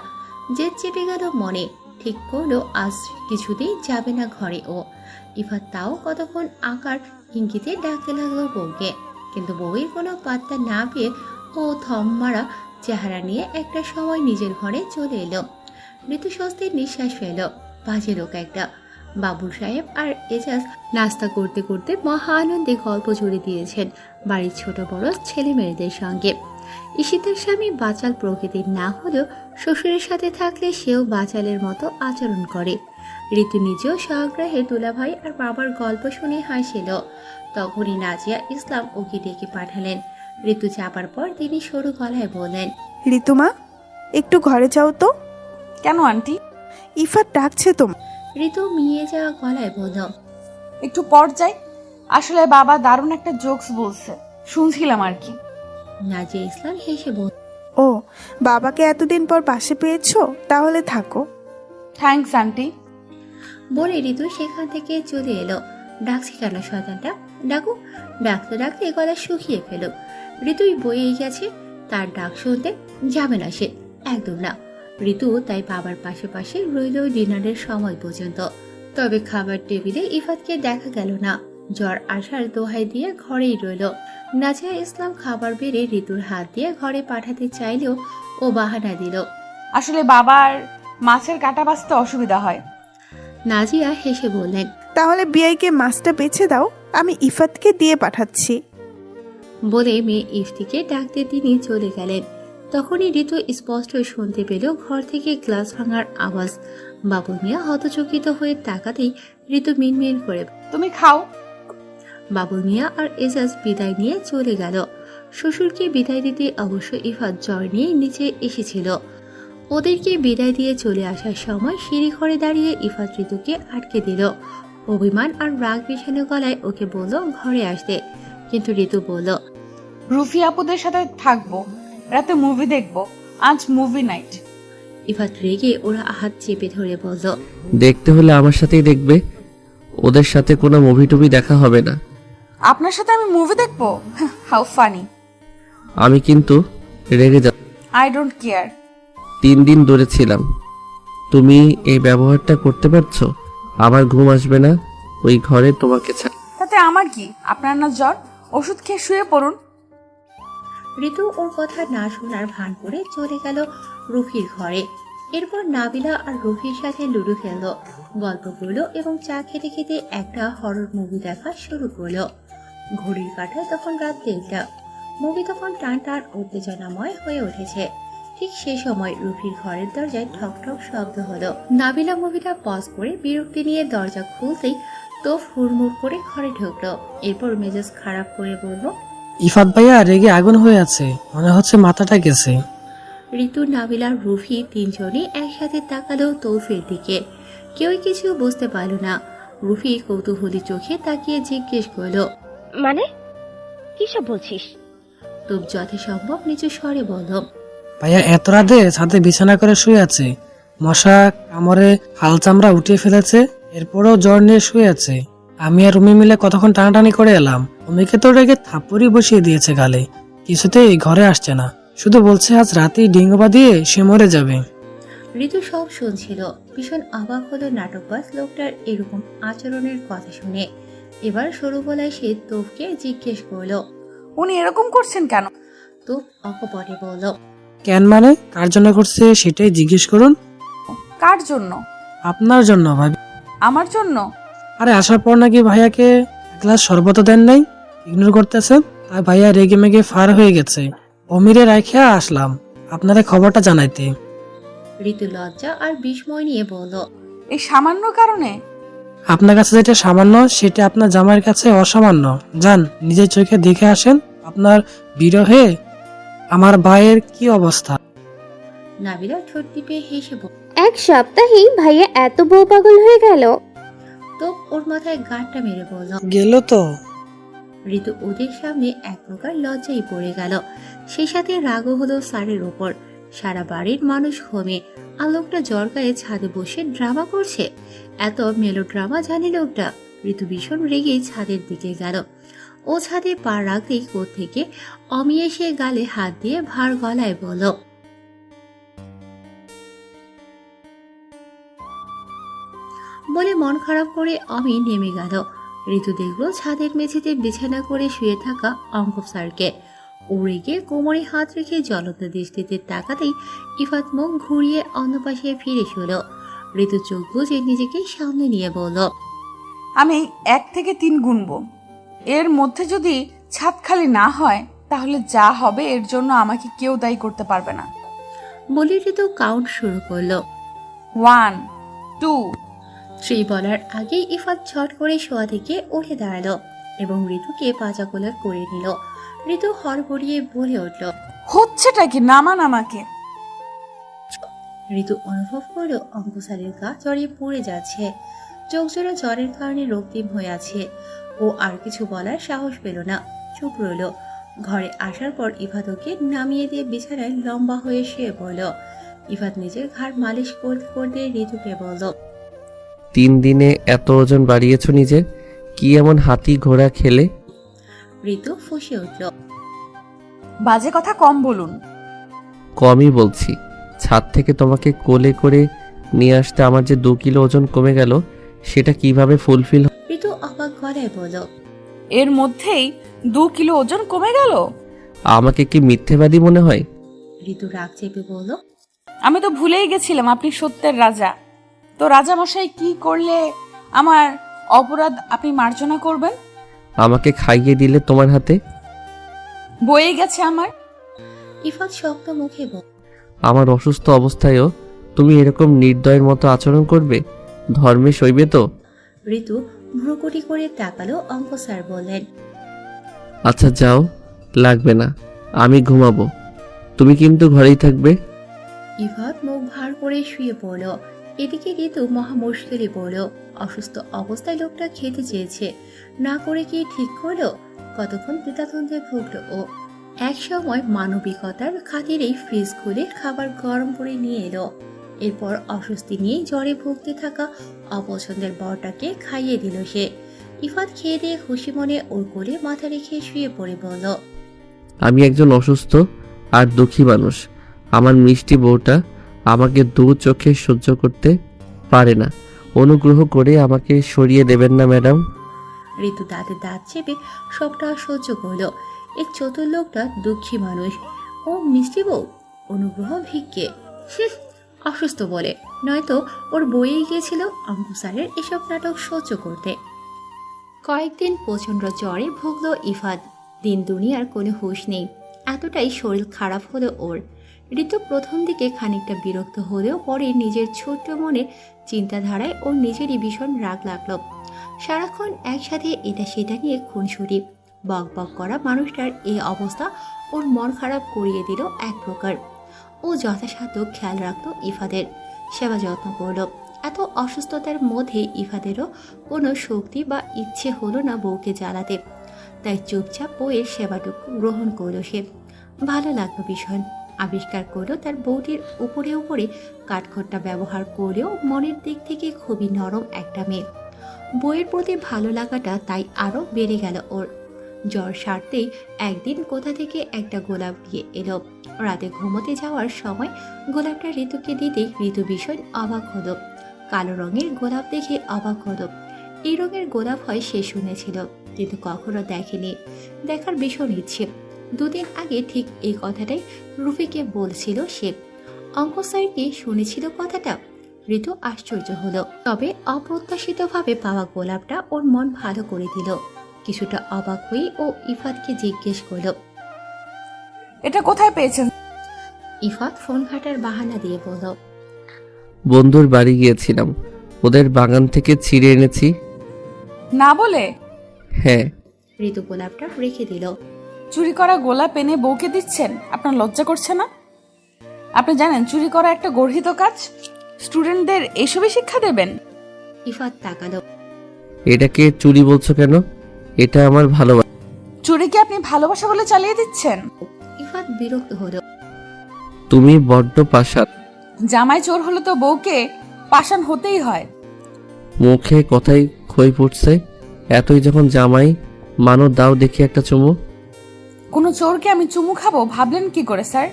জেদ চেপে গেল মনে। ঠিক করলো আজ কিছুতেই যাবে না ঘরে ও। ইফাত তাও কতক্ষণ আকার ইঙ্গিতে ডাকতে লাগলো বউকে, কিন্তু বউয়ের কোনো পাত্তা না পেয়ে ও থম মারা চেহারা নিয়ে একটা সময় নিজের ঘরে চলে এলো। ঋতু স্বস্তির নিঃশ্বাস ফেল। বাজে লোক একটা। বাবুল সাহেব আর এজাজ নাস্তা করতে করতে মহা আনন্দে গল্প জুড়ে দিয়েছেন বাড়ির ছোট বড় ছেলে মেয়েদের সঙ্গে। ঈশিতার স্বামী বাচাল প্রকৃতির না হলেও শ্বশুরের সাথে থাকলে সেও বাচালের মতো আচরণ করে। ঋতু নিজেও সগ্রাহে দুলাভাই আর বাবার গল্প শুনে হাসিল। তখনই নাজিয়া ইসলাম ওকে ডেকে পাঠালেন। ঋতু চাপার পর তিনি সরু গলায় বললেন, ঋতুমা, একটু ঘরে যাও তো। কেন আন্টি? ইফাত ডাকছে তো। ঋতু মিয়ে যাওয়া গলায় বলল, একটু পর যাই। আসলে বাবা দারুণ একটা জোকস বলছে, শুনছিলাম আর কি। নাজিয়া ইসলাম হেসে বলল, ও, বাবাকে এতদিন পর পাশে পেয়েছো, তাহলে থাকো। Thanks aunty. বলে ঋতু সেখান থেকে চলে এলো। ডাকছি কেন শয়তানটা, ডাকু। ডাকতে ডাকতে গলা শুকিয়ে ফেল। ঋতুই বয়েই গেছে, তার ডাক শুনতে যাবে না সে, একদম না। ঋতু তাই বাবার পাশে পাশে রইল ডিনারের সময় পর্যন্ত। তবে খাবার টেবিলে ইফাতকে দেখা গেল না। জ্বর আসার দোহাই দিয়ে ঘরেই রইল। নাজিয়া ইসলাম খাবার বেড়ে ঋতুর হাত দিয়ে ঘরে পাঠাতে চাইলেও ও বাহানা দিল। আসলে বাবার মাছের কাটা বাছতে অসুবিধা হয়। নাজিয়া হেসে বললেন, তাহলে বিআইকে মাছটা বেছে দাও, আমি ইফাতকে দিয়ে পাঠাচ্ছি। বলে মেয়ে ইফতিকে ডাকতে তিনি চলে গেলেন। তখনই ঋতু স্পষ্ট শুনতে পেল ঘর থেকে গ্লাস ভাঙার আওয়াজ। বাবুল মিয়া হতচকিত হয়ে তাকাতেই ঋতু মিনমিন করে, তুমি খাও। বাবুল মিয়া আর এজাজ বিদায় নিয়ে চলে গেল। শ্বশুরকে বিদায় দিতে অবশ্য ইফাত জ্বর নিয়ে নিচে এসেছিল। ওদেরকে বিদায় দিয়ে চলে আসার সময় সিঁড়ি ঘরে দাঁড়িয়ে ইফাত ঋতুকে আটকে দিল। অভিমান আর রাগ মিশানো গলায় ওকে বলল ঘরে আসতে, কিন্তু ঋতু বলল, রুফি আপুদের সাথে থাকবো, রাতে মুভি দেখবো, আজ মুভি নাইট। ইফাত রেগে ওরা হাত চেপে ধরে বলল, দেখতে হলে আমার সাথেই দেখবে, ওদের সাথে কোনো মুভি টুভি দেখা হবে না। আপনার সাথে আমি মুভি দেখবো? How funny. আমি কিন্তু রেগে যাব। I don't care. 3 দিন দূরে ছিলাম, তুমি এই ব্যবহারটা করতে পারছো? আমার ঘুম আসবে না ওই ঘরে তোমাকে ছাড়া। তাতে আমার কি? আপনার না জ্বর, ওষুধ খেয়ে শুয়ে পড়ুন। ঋতু ওর কথা না শোনার ভান করে চলে গেল রুফির ঘরে। এরপর নাবিলা আর রফির সাথে লুডো খেললো, গল্প করলো এবং চা খেতে খেতে একটা হরর মুভি দেখা শুরু করলো। ঘড়ির কাঁটায় তখন রাত 1:30। মুভি তখন টান টান উত্তেজনাময় হয়ে উঠেছে। ঠিক সেই সময় রফির ঘরের দরজায় ঠক ঠক শব্দ হলো। নাবিলা মুভিটা পজ করে বিরক্তি নিয়ে দরজা খুলতেই তোফ হুড়মুড় করে ঘরে ঢুকলো। এরপর মেজাজ খারাপ করে বলল, ইফাত ভাইয়া রেগে আগুন হয়ে আছে, মনে হচ্ছে মাথাটা গেছে। ঋতু, নাবিলা, রফি তিনজনই একসাথে তাকালো তৌফের দিকে। কেউই কিছু বুঝতে পারল না। রফি কৌতূহলী চোখে তাকিয়ে জিজ্ঞেস করলো, মানে কি সব বলছিস? তোপ যথাসম্ভব নিচু স্বরে বলল, ভাইয়া এত রাতে ছাদে বিছানা করে শুয়ে আছে, মশা কামড়ে হাল চামড়া উঠিয়ে ফেলেছে, এরপরও জ্বর নিয়ে শুয়ে আছে। আমি আর রুমি মিলে কতক্ষণ টানাটানি করে এলাম, রুমিকে তো রেগে থাপ্পড়ই বসিয়ে দিয়েছে গালে, কিছুতেই ঘরে আসছে না, শুধু বলছে আজ রাতেই ডিঙ্গবা দিয়ে সে মরে যাবে। ঋতু সব শুনছিল। ভীষণ অবাক হলো নাটকবাজ লোকটার এরকম আচরণের কথা শুনে। এবার সরু গলায় সে তোফকে জিজ্ঞেস করলো। উনি এরকম করছেন কেন? তোফ অকপটে বলল, কেন মানে কার জন্য করছে সেটাই জিজ্ঞেস করুন। কার জন্য? আপনার জন্য ভাবি। আমার জন্য? আরে আসার পর নাকি ভাইয়াকে এক গ্লাস শরবত দেন নাই, ইগনোর করতেছেন, তাই ভাইয়া রেগে মেগে ফার হয়ে গেছে। অমিরে রাখিয়া আসলাম আপনারে খবরটা জানাইতে। ঋতু লজ্জা আর বিস্ময় নিয়ে বলল, এই সামান্য কারণে? আপনার কাছে যেটা সামান্য সেটা আপনার জামাইয়ের কাছে অসামান্য। যান নিজের চোখে দেখে আসেন আপনার বিরহে আমার ভাইয়ের কি অবস্থা। নাবিলা ঠোঁট টিপে হেসে বলল। এক সপ্তাহেই ভাইয়া এত বউ পাগল হয়ে গেল? তোপ ওর মাথায় গাঁটটা মেরে বলল। গেল তো। ঋতু ওদের সামনে এক প্রকার লজ্জায় পড়ে গেল। সেই সাথে রাগও হলো স্যারের ওপর। সারা বাড়ির মানুষ ঘুমে, আর লোকটা জ্বর গায়ে ছাদে বসে ড্রামা করছে। এত মেলো ড্রামা জানে লোকটা। ঋতু ভীষণ রেগে ছাদের দিকে গেল। ও ছাদে পা রাখতেই কোত্থেকে অমি এসে গালে হাত দিয়ে ভার গলায় বলল, বলে মন খারাপ করে অমি নেমে গেল। ঋতু দেখলো ছাদের মেঝেতে বিছানা করে শুয়ে থাকা অঙ্কুর স্যারকে। উড়ে গিয়ে কোমরে হাত রেখে জ্বলন্ত দৃষ্টিতে তাকাতেই ইফাত মুখ ঘুরিয়ে অন্য পাশে ফিরে শুল। ঋতু চোখ বুজে নিজেকে সামনে নিয়ে বলল, আমি 1 থেকে 3 গুনবো, এর মধ্যে যদি ছাদ খালি না হয় তাহলে যা হবে এর জন্য আমাকে কেউ দায়ী করতে পারবে না। বলে ঋতু কাউন্ট শুরু করলো। 1 2 3 বলার আগেই ইফাত ছট করে শোয়া থেকে উঠে দাঁড়ালো এবং ঋতুকে পাজা কোলার করে নিল। ঋতু হড়বড়িয়ে বলে উঠল, হচ্ছেটা কি? নামান আমাকে। ঋতু অনুভব করলো অঙ্কুশালের গা জ্বরে পড়ে যাচ্ছে। চোখ জোড়া জ্বরের কারণে রক্তিম হয়ে আছে। ও আর কিছু বলার সাহস পেল না, চুপ রইল। ঘরে আসার পর ইফাত ওকে নামিয়ে দিয়ে বিছানায় লম্বা হয়ে শুয়ে পড়ল। ইফাত নিজের ঘাড় মালিশ করতে করতে ঋতুকে বলল, 3 দিনে এত ওজন বাড়িয়েছো নিজের, কি এমন হাতি ঘোড়া খেলে? ঋতু ফুঁসে উঠল, বাজে কথা কম বলুন। কমই বলছি, ছাদ থেকে তোমাকে কোলে করে নিয়ে আসতে আমার যে 2 কিলো ওজন কমে গেল, সেটা কিভাবে ফুলফিল? ঋতু অবাক গলায় বলল, এর মধ্যেই 2 কিলো ওজন কমে গেল? আমাকে কি মিথ্যেবাদী মনে হয়? ঋতু রাগ চেপে বলল, আমি তো ভুলেই গেছিলাম আপনি সত্যের রাজা। তো রাজা মশাই কি করলে আমার অপরাধ আপনি মার্জনা করবেন? আমাকে খাইয়ে দিলে তোমার হাতে। বয়ে গেছে আমার। ইফাত শক্ত মুখে বলল, আমার অসুস্থ অবস্থায়ও তুমি এরকম নির্দয়ের মতো আচরণ করবে? ধর্মে সইবে তো? ঋতু ভ্রুকুটি করে তাকালো। অঙ্ক স্যার বললেন, আচ্ছা যাও, লাগবে না, আমি ঘুমাবো, তুমি কিন্তু ঘরেই থাকবে। ইফাত মুখ ভার করে শুয়ে পড়ল। এদিকে ঋতু মহা মুশকিলে পড়ল। অসুস্থ অবস্থায় লোকটা খেতে চেয়েছে, না করে কি ঠিক করলো? কতক্ষণ দ্বিধাদ্বন্দ্বে ভুগলো ও। এক সময় মানবিকতার খাতিরেই ফ্রিজ খুলে খাবার গরম করে নিয়ে এলো। এরপর অস্বস্তি নিয়ে জ্বরে ভুগতে থাকা অপছন্দের বরটাকে খাইয়ে দিল সে। ইফাত খেয়ে দিয়ে খুশি মনে ওর কোলে মাথা রেখে শুয়ে পড়ে বলল, আমি একজন অসুস্থ আর দুঃখী মানুষ, আমার মিষ্টি বউটা আমাকে 2 চোখে সহ্য করতে পারে না, অনুগ্রহ করে আমাকে সরিয়ে দেবেন না ম্যাডাম। ঋতু দাঁতে দাঁত চেপে সবটা সহ্য করলো। এই চতুর লোকটা দুঃখী মানুষ, ও মিষ্টি বউ, অনুগ্রহ ভিক্ষে। অসুস্থ বলে, নয়তো ওর বইয়ে গিয়েছিল অঙ্ক স্যারের এসব নাটক সহ্য করতে। কয়েকদিন প্রচণ্ড জ্বরে ভুগল ইফাত। দিন দুনিয়ার কোনো হুঁশ নেই, এতটাই শরীর খারাপ হলো ওর। ঋতু প্রথম দিকে খানিকটা বিরক্ত হলেও পরে নিজের ছোট্ট মনের চিন্তাধারায় ওর নিজেরই ভীষণ রাগ লাগলো। সারাক্ষণ একসাথে এটা সেটা নিয়ে খুনসুটি বক বক করা মানুষটার এই অবস্থা ওর মন খারাপ করিয়ে দিল এক প্রকার। ও যথাসাধ্য খেয়াল রাখলো ইফাদের, সেবা যত্ন করলো। এত অসুস্থতার মধ্যে ইফাদেরও কোনো শক্তি বা ইচ্ছে হলো না বউকে জ্বালাতে, তাই চুপচাপ বউয়ের সেবাটুকু গ্রহণ করলো সে। ভালো লাগলো ভীষণ। আবিষ্কার করলো তার বউটির উপরে উপরে কাঠখোট্টা ব্যবহার করলেও মনের দিক থেকে খুবই নরম একটা মেয়ে। বউয়ের প্রতি ভালো লাগাটা তাই আরও বেড়ে গেল ওর। জ্বর সারতেই একদিন কোথা থেকে একটা গোলাপ দিয়ে এলো। রাতে ঘুমোতে যাওয়ার সময় গোলাপটা ঋতুকে দিতেই ঋতু ভীষণ অবাক হলো। কালো রঙের গোলাপ দেখে অবাক হলো। এই রঙের গোলাপ হয় সে শুনেছিল, কিন্তু কখনো দেখেনি। দেখার ভীষণ ইচ্ছে। দুদিন আগে ঠিক এই কথাটাই রুফিকে বলছিল সে। অঙ্ক স্যার কি শুনেছিল কথাটা? ঋতু আশ্চর্য হলো। তবে অপ্রত্যাশিতভাবে পাওয়া গোলাপটা ওর মন ভালো করে দিল। কিছুটা অবাক হয়ে ও ইফাতকে জিজ্ঞেস করলো, এটা কোথায় পেয়েছেন? ইফাত ফোন ঘাটার বাহানা দিয়ে বলল, বন্ধুর বাড়ি গিয়েছিলাম, ওদের বাগান থেকে ছিঁড়ে এনেছি। না বলে? হ্যাঁ। ঋতু গোলাপটা রেখে দিল। চুরি করা গোলাপ এনে বউকে দিচ্ছেন, আপনার লজ্জা করছে না? আপনি জানেন চুরি করা একটা গর্হিত কাজ? স্টুডেন্টদের এসবই শিক্ষা দেবেন? ইফাত তাকালো। এটাকে চুরি বলছো কেন? এটা আমার ভালোবাসা। চুরিকে আপনি ভালোবাসা বলে চালিয়ে দিচ্ছেন? ইফাত বিরক্ত হলো। তুমি বড্ড পাষাণ। জামাই চোর হলে তো বউকে পাষাণ হতেই হয়। মুখে কথাই খই পড়ছে। এতই যখন জামাই মানো, দাও দেখি একটা চুমু। কোনো চোরকে আমি চুমু খাবো ভাবলেন কি করে স্যার?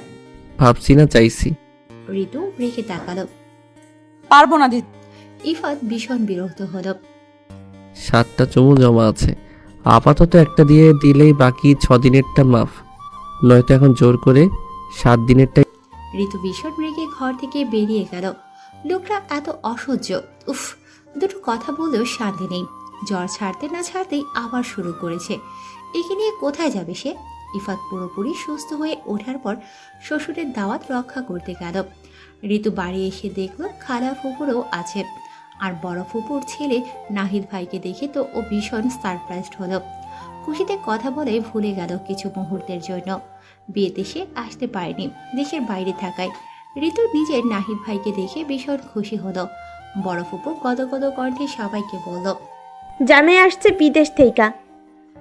ভাবছি না, চাইছি। ঋতু রেখে তাকালো। পারবো না দিতে। ইফাত ভীষণ বিরক্ত হলো। 7টা চুমু জমা আছে, আপাতত একটা দিয়ে দিলেই বাকি 6 দিনেরটা মাফ, নয়তো এখন জোর করে 7 দিনেরটা। ঋতু ভীষণ রেগে ঘর থেকে বেরিয়ে গেল। লোকরা এত অসহ্য। উফ, দুটো কথা বললেও শান্তি নেই। জ্বর ছাড়তে না ছাড়তেই আবার শুরু করেছে। একে নিয়ে কোথায় যাবে সে? ইফাত পুরোপুরি সুস্থ হয়ে ওঠার পর শ্বশুরের দাওয়াত রক্ষা করতে গেল। ঋতু বাড়ি এসে দেখলো খালা ফুপুরও আছে। আর বড় ফুপুর ছেলে নাহিদ ভাইকে দেখে তো ও ভীষণ সারপ্রাইজড হলো। খুশিতে কথা বলে ভুলে গেল কিছু মুহূর্তের জন্য। বিয়েতে সে আসতে পারেনি দেশের বাইরে থাকায়। ঋতু নিজের নাহিদ ভাইকে দেখে ভীষণ খুশি হলো। বড় ফুপু গদগদ কণ্ঠে সবাইকে বলল, জামাই আসছে বিদেশ থেকে।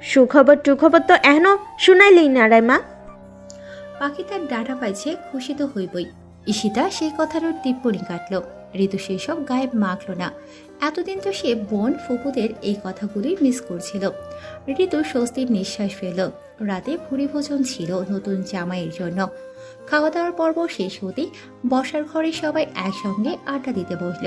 সুখবর টুখবর তো এখনো শুনাইলেই না রে মা। পাখি তার ডাটা পাইছে, খুশি তো হইবই। ঈশিতা সেই কথার ওর টিপ্পনি কাটল। ঋতু সেসব গায়ে মাখল না। এতদিন তো সে বোন ফুপুদের এই কথাগুলোই মিস করছিল। ঋতু স্বস্তির নিঃশ্বাস ফেল। রাতে ভুরি ভোজন ছিল নতুন জামাইয়ের জন্য। খাওয়া দাওয়ার পর্ব শেষ হতেই বসার ঘরে সবাই একসঙ্গে আড্ডা দিতে বসল।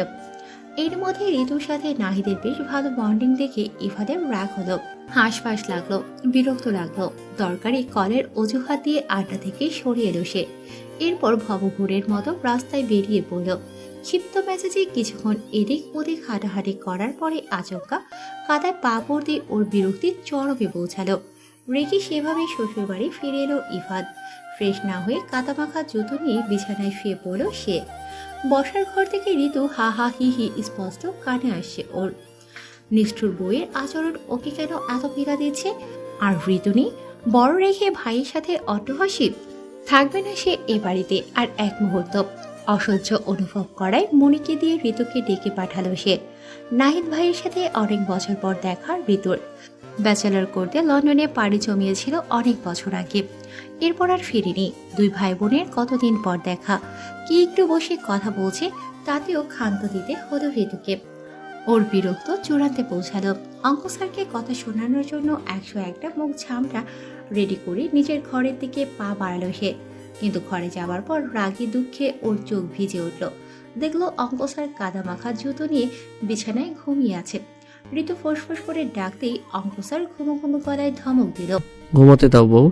এর মধ্যে ঋতুর সাথে নাহিদের বেশ ভালো বন্ডিং দেখে ইফাদের রাগ হলো। হাঁসফাঁস লাগলো, বিরক্ত লাগলো। দরকারি কলের অজুহাত দিয়ে আড্ডা থেকে সরে এলো সে। এরপর ভবঘুরের মতো রাস্তায় বেরিয়ে পড়ল। ক্ষিপ্ত মেজাজে কিছুক্ষণ এদিক ওদিক হাঁটাহাঁটি করার পরে আচমকা কাদায় পা পড়তে ওর বিরক্তি চরমে পৌঁছালো। রেগে সেভাবেই শ্বশুরবাড়ি ফিরে এলো ইফাদ। ফ্রেশ না হয়ে কাদামাখা জুতো নিয়ে বিছানায় শুয়ে পড়ল সে। বসার ঘর থেকে ঋতু হা হা হি হি স্পষ্ট কানে আসছে ওর। নিষ্ঠুর বইয়ের আচরণ ওকে কেন এত পীড়া দিচ্ছে? আর ঋতুনি বড় রেখে ভাইয়ের সাথে অট্টহাসি। থাকবে না সে এ বাড়িতে আর এক মুহূর্ত। অসহ্য অনুভব করায় মনিকে দিয়ে ঋতুকে ডেকে পাঠালো সে। নাহিদ ভাইয়ের সাথে অনেক বছর পর দেখা ঋতুর। ব্যাচেলর করতে লন্ডনে পাড়ি জমিয়েছিল অনেক বছর আগে। এরপর আর ফিরিনি। দুই ভাই বোনের কতদিন পর দেখা। কি একটু বসে কথা বলছে, তাতেও ক্ষান্ত দিতে হলো ঋতুকে। ওর বিরক্ত চূড়ান্তে পৌঁছালো। অঙ্ক স্যারকে কথা শোনানোর জন্য 101টা মুখ ঝামটা রেডি করে নিজের ঘরের দিকে পা বাড়ালো সে। কিন্তু ঘরে যাওয়ার পর রাগে দুঃখে ওর চোখ ভিজে উঠল। দেখলো অঙ্ক স্যার কাদামাখা জুতো নিয়ে বিছানায় ঘুমিয়ে আছে। ঋতু ফোঁস করে ডাকতেই অঙ্ক স্যার ঘুমো ঘুমো গলায় ধমক দিল, ঘুমোতে দাও বউ।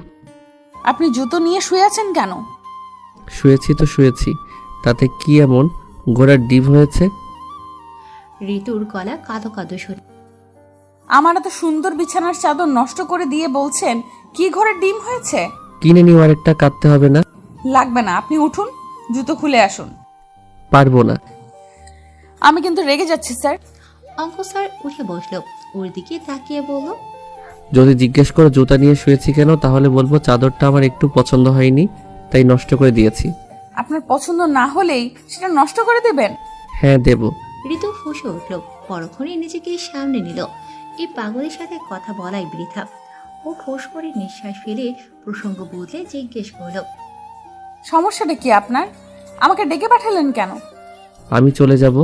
আপনি জুতো নিয়ে শুয়ে আছেন কেন? শুয়েছি তো শুয়েছি, তাতে কি এমন ঘোড়ার ডিম হয়েছে? ঋতুর গলা কাঁদো কাঁদো শুনে আমার এত সুন্দর বিছানার চাদর নষ্ট করে দিয়ে বলছেন কি ঘরের ডিম হয়েছে? কিনে নিও, আরেকটা কাটতে হবে না? লাগবে না, আপনি উঠুন, জুতো খুলে আসুন। পারবো না। আমি কিন্তু রেগে যাচ্ছি স্যার। অঙ্ক স্যার উঠে বসলো, ওর দিকে তাকিয়ে বলল, যদি জিজ্ঞেস করো জুতা নিয়ে শুয়েছি কেন, তাহলে বলবো চাদরটা আমার একটু পছন্দ হয়নি, তাই নষ্ট করে দিয়েছি। আপনার পছন্দ না হলেই সেটা নষ্ট করে দেবেন? হ্যাঁ দেবো। ঋতু ফুঁসে উঠল, পরক্ষণে নিজেকে সামনে নিল। এই পাগলের সাথে কথা বলাই বৃথা। ও ফোঁস করে নিঃশ্বাস ফেলে প্রসঙ্গ বদলে জিজ্ঞেস করল, সমস্যাটা কি আপনার? আমাকে ডেকে পাঠালেন কেন? আমি চলে যাব।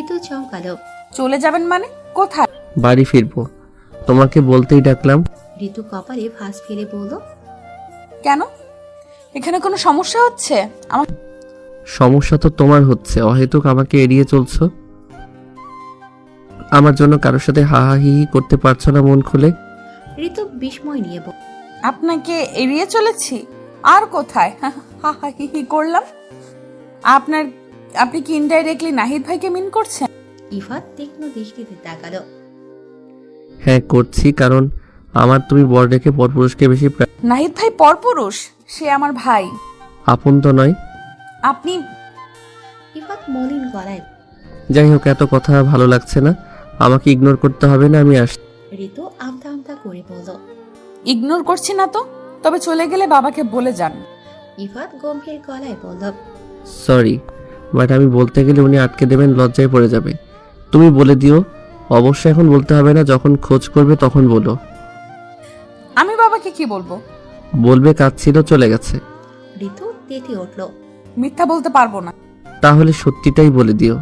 ঋতু চমকালো। চলে যাবেন মানে? কোথায়? বাড়ি ফিরবো, তোমাকে বলতেই ডাকলাম। ঋতু কপালে ভাঁজ ফেলে বলল, কেন? এখানে কোনো সমস্যা হচ্ছে? আমার সমস্যা তো তোমার হচ্ছে, অহেতুক আমাকে এড়িয়ে চলছো। আমার জন্য কারোর সাথে হাহাহি করতে পারছো না মন খুলে। ঋতু বিস্ময় নিয়ে বলল, আপনাকে এড়িয়ে চলেছি? আর কোথায় হা হা হি হি করলাম? আপনি কি ইনডাইরেক্টলি নাহিদ ভাইকে মিন করছেন? ইফাত তীক্ষ্ণ দৃষ্টিতে তাকালো। হ্যাঁ করছি, কারণ আমার তুমি বর রেখে পরপুরুষকে বেশি নাহিদ ভাই পরপুরুষ? সে আমার ভাই। আপন তো নয়। আপনি ইফাত মলিন গলায়। যাই হোক, এত কথা ভালো লাগছে না, আমাকে ইগনোর করতে হবে না, আমি আসছি। ঋতু আমতা আমতা করে বলল, ইগনোর করছি না তো, তবে চলে গেলে বাবাকে বলে যান। ইফাত গম্ভীর গলায় বলল, সরি, বাট আমি বলতে গেলে উনি আটকে দেবেন, লজ্জায় পড়ে যাবে। তুমি বলে দিও। অবশ্যই এখন বলতে হবে না, যখন খোঁজ করবে তখন বলো। আমি বাবাকে কি বলবো? বলবে কাজ ছিল, চলে গেছে। ঋতু তেতে উঠল। মিথ্যা বলতে পারবো না। তাহলে সত্যিটাই বলে দিও।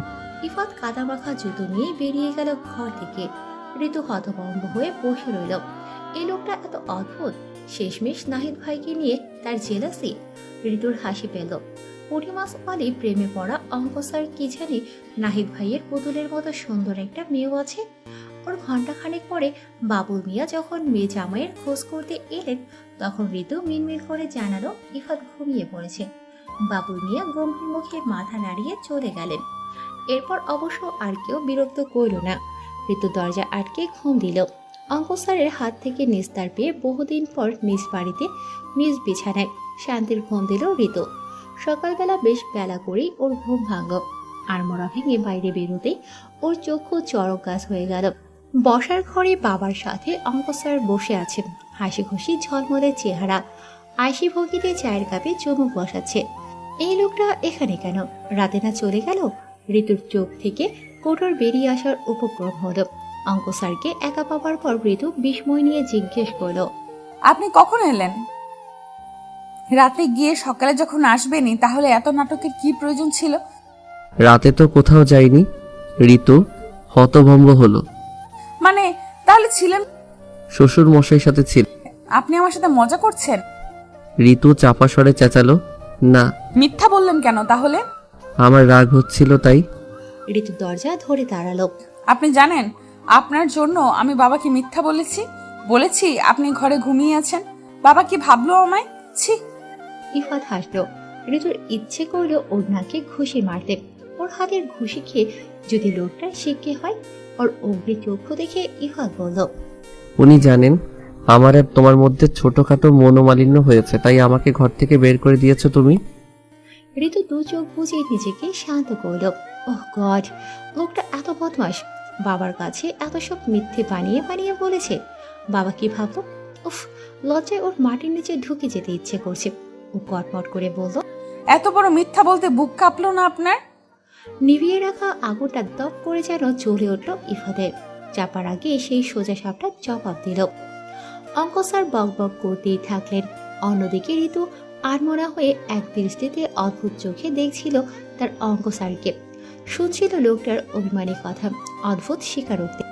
ইফাত কাদামাখা জুতো নিয়ে বেরিয়ে গেল ঘর থেকে। ঋতু হতভম্ব হয়ে বসে রইল। এই লোকটা এত অদ্ভুত। শেষমেশ নাহিদ ভাইকে নিয়ে তার জেলাসি। ঋতুর হাসি পেল। পুঁটিমাছ আলী প্রেমে পড়া অঙ্ক স্যার কি জানি নাহিদ ভাইয়ের পুতুলের মতো সুন্দর একটা মেয়েও আছে। ওর ঘন্টাখানেক পরে বাবুল মিয়া যখন মেয়ে জামাইয়ের খোঁজ করতে এলেন, তখন ঋতু মিনমিন করে জানালো ইফাত ঘুমিয়ে পড়েছে। বাবুল মিয়া গম্ভীর মুখে মাথা নাড়িয়ে চলে গেলেন। এরপর অবশ্য আর কেউ বিরক্ত করল না। ঋতু দরজা আটকে ঘুম দিল। অঙ্ক স্যারের হাত থেকে নিস্তার পেয়ে বহুদিন পর নিজ বাড়িতে নিজ বিছানায় শান্তির ঘুম দিল ঋতু। সকালবেলা বেশ বেলা করেই ওর ঘুম ভাঙল। আড়মোড়া ভেঙে বাইরে বেরোতেই ওর চক্ষু চড়ক গাছ হয়ে গেল। বসার ঘরে বাবার সাথে অঙ্ক স্যার বসে আছেন, হাসি খুশি ঝলমলে চেহারা। আইসি ভঙ্গিতে চায়ের কাপে চুমুক বসাচ্ছে। এই লোকটা এখানে কেন? রাতে না চলে গেল? ঋতুর চোখ থেকে কোটর বেরিয়ে আসার উপক্রম হলো। অঙ্ক স্যারকে একা পাবার পর ঋতু বিস্ময় নিয়ে জিজ্ঞেস করল, আপনি কখন এলেন? রাতে গিয়ে সকালে যখন আসবেনই, তাহলে এত নাটকের কি প্রয়োজন ছিল? রাতে তো কোথাও যাইনি। ঋতু হতভম্ব হলো। মানে তাহলে ছিলেন? শ্বশুর মশাইয়ের সাথে ছিল। আপনি আমার সাথে মজা করছেন? ঋতু চাপা স্বরে চেঁচালো, না। মিথ্যা বললেন কেন তাহলে? আমার রাগ হচ্ছিল তাই। ঋতু দরজা ধরে দাঁড়ালো। আপনি জানেন আপনার জন্য আমি বাবাকে মিথ্যা বলেছি আপনি ঘরে ঘুমিয়ে আছেন। বাবা কি ভাবলো আমায়? ছি। ইফাত হাসলো। ঋতুর ইচ্ছে করলো ওর নাকে ঘুষি মারতে। ওর হাতের ঘুষি খেয়ে যদি লোকটা শিক্ষে হয়। ওর অগ্নি চক্ষু দেখে ইফাত বলল, উনি জানেন আমার আর তোমার মধ্যে ছোটখাটো মনোমালিন্য হয়েছে, তাই আমাকে ঘর থেকে বের করে দিয়েছো তুমি। ঋতু দু চোখ বুঝিয়ে নিজেকে শান্ত করলো। ওহ গড, লোকটা এত বদমাস। বাবার কাছে এত সব মিথ্যে বানিয়ে বানিয়ে বলেছে। বাবা কি ভাবলো? উফ, লজ্জায় ওর মাটির নিচে ঢুকে যেতে ইচ্ছে করছে। ও কটমট করে বলল, এত বড় মিথ্যা বলতে বুক কাঁপলো না আপনার? নিভিয়ে রাখা আগুনটা দপ করে যেন জ্বলে উঠল ইফাদের। চাপার আগে সেই সোজা সাপটা জবাব দিল। অঙ্ক স্যার বক বক করতেই থাকলেন। অন্যদিকে ঋতু আড়মোড়া হয়ে এক দৃষ্টিতে অদ্ভুত চোখে দেখছিল তার অঙ্ক স্যারকে। শুনছিল লোকটার অভিমানী কথা, অদ্ভুত স্বীকারোক্তি।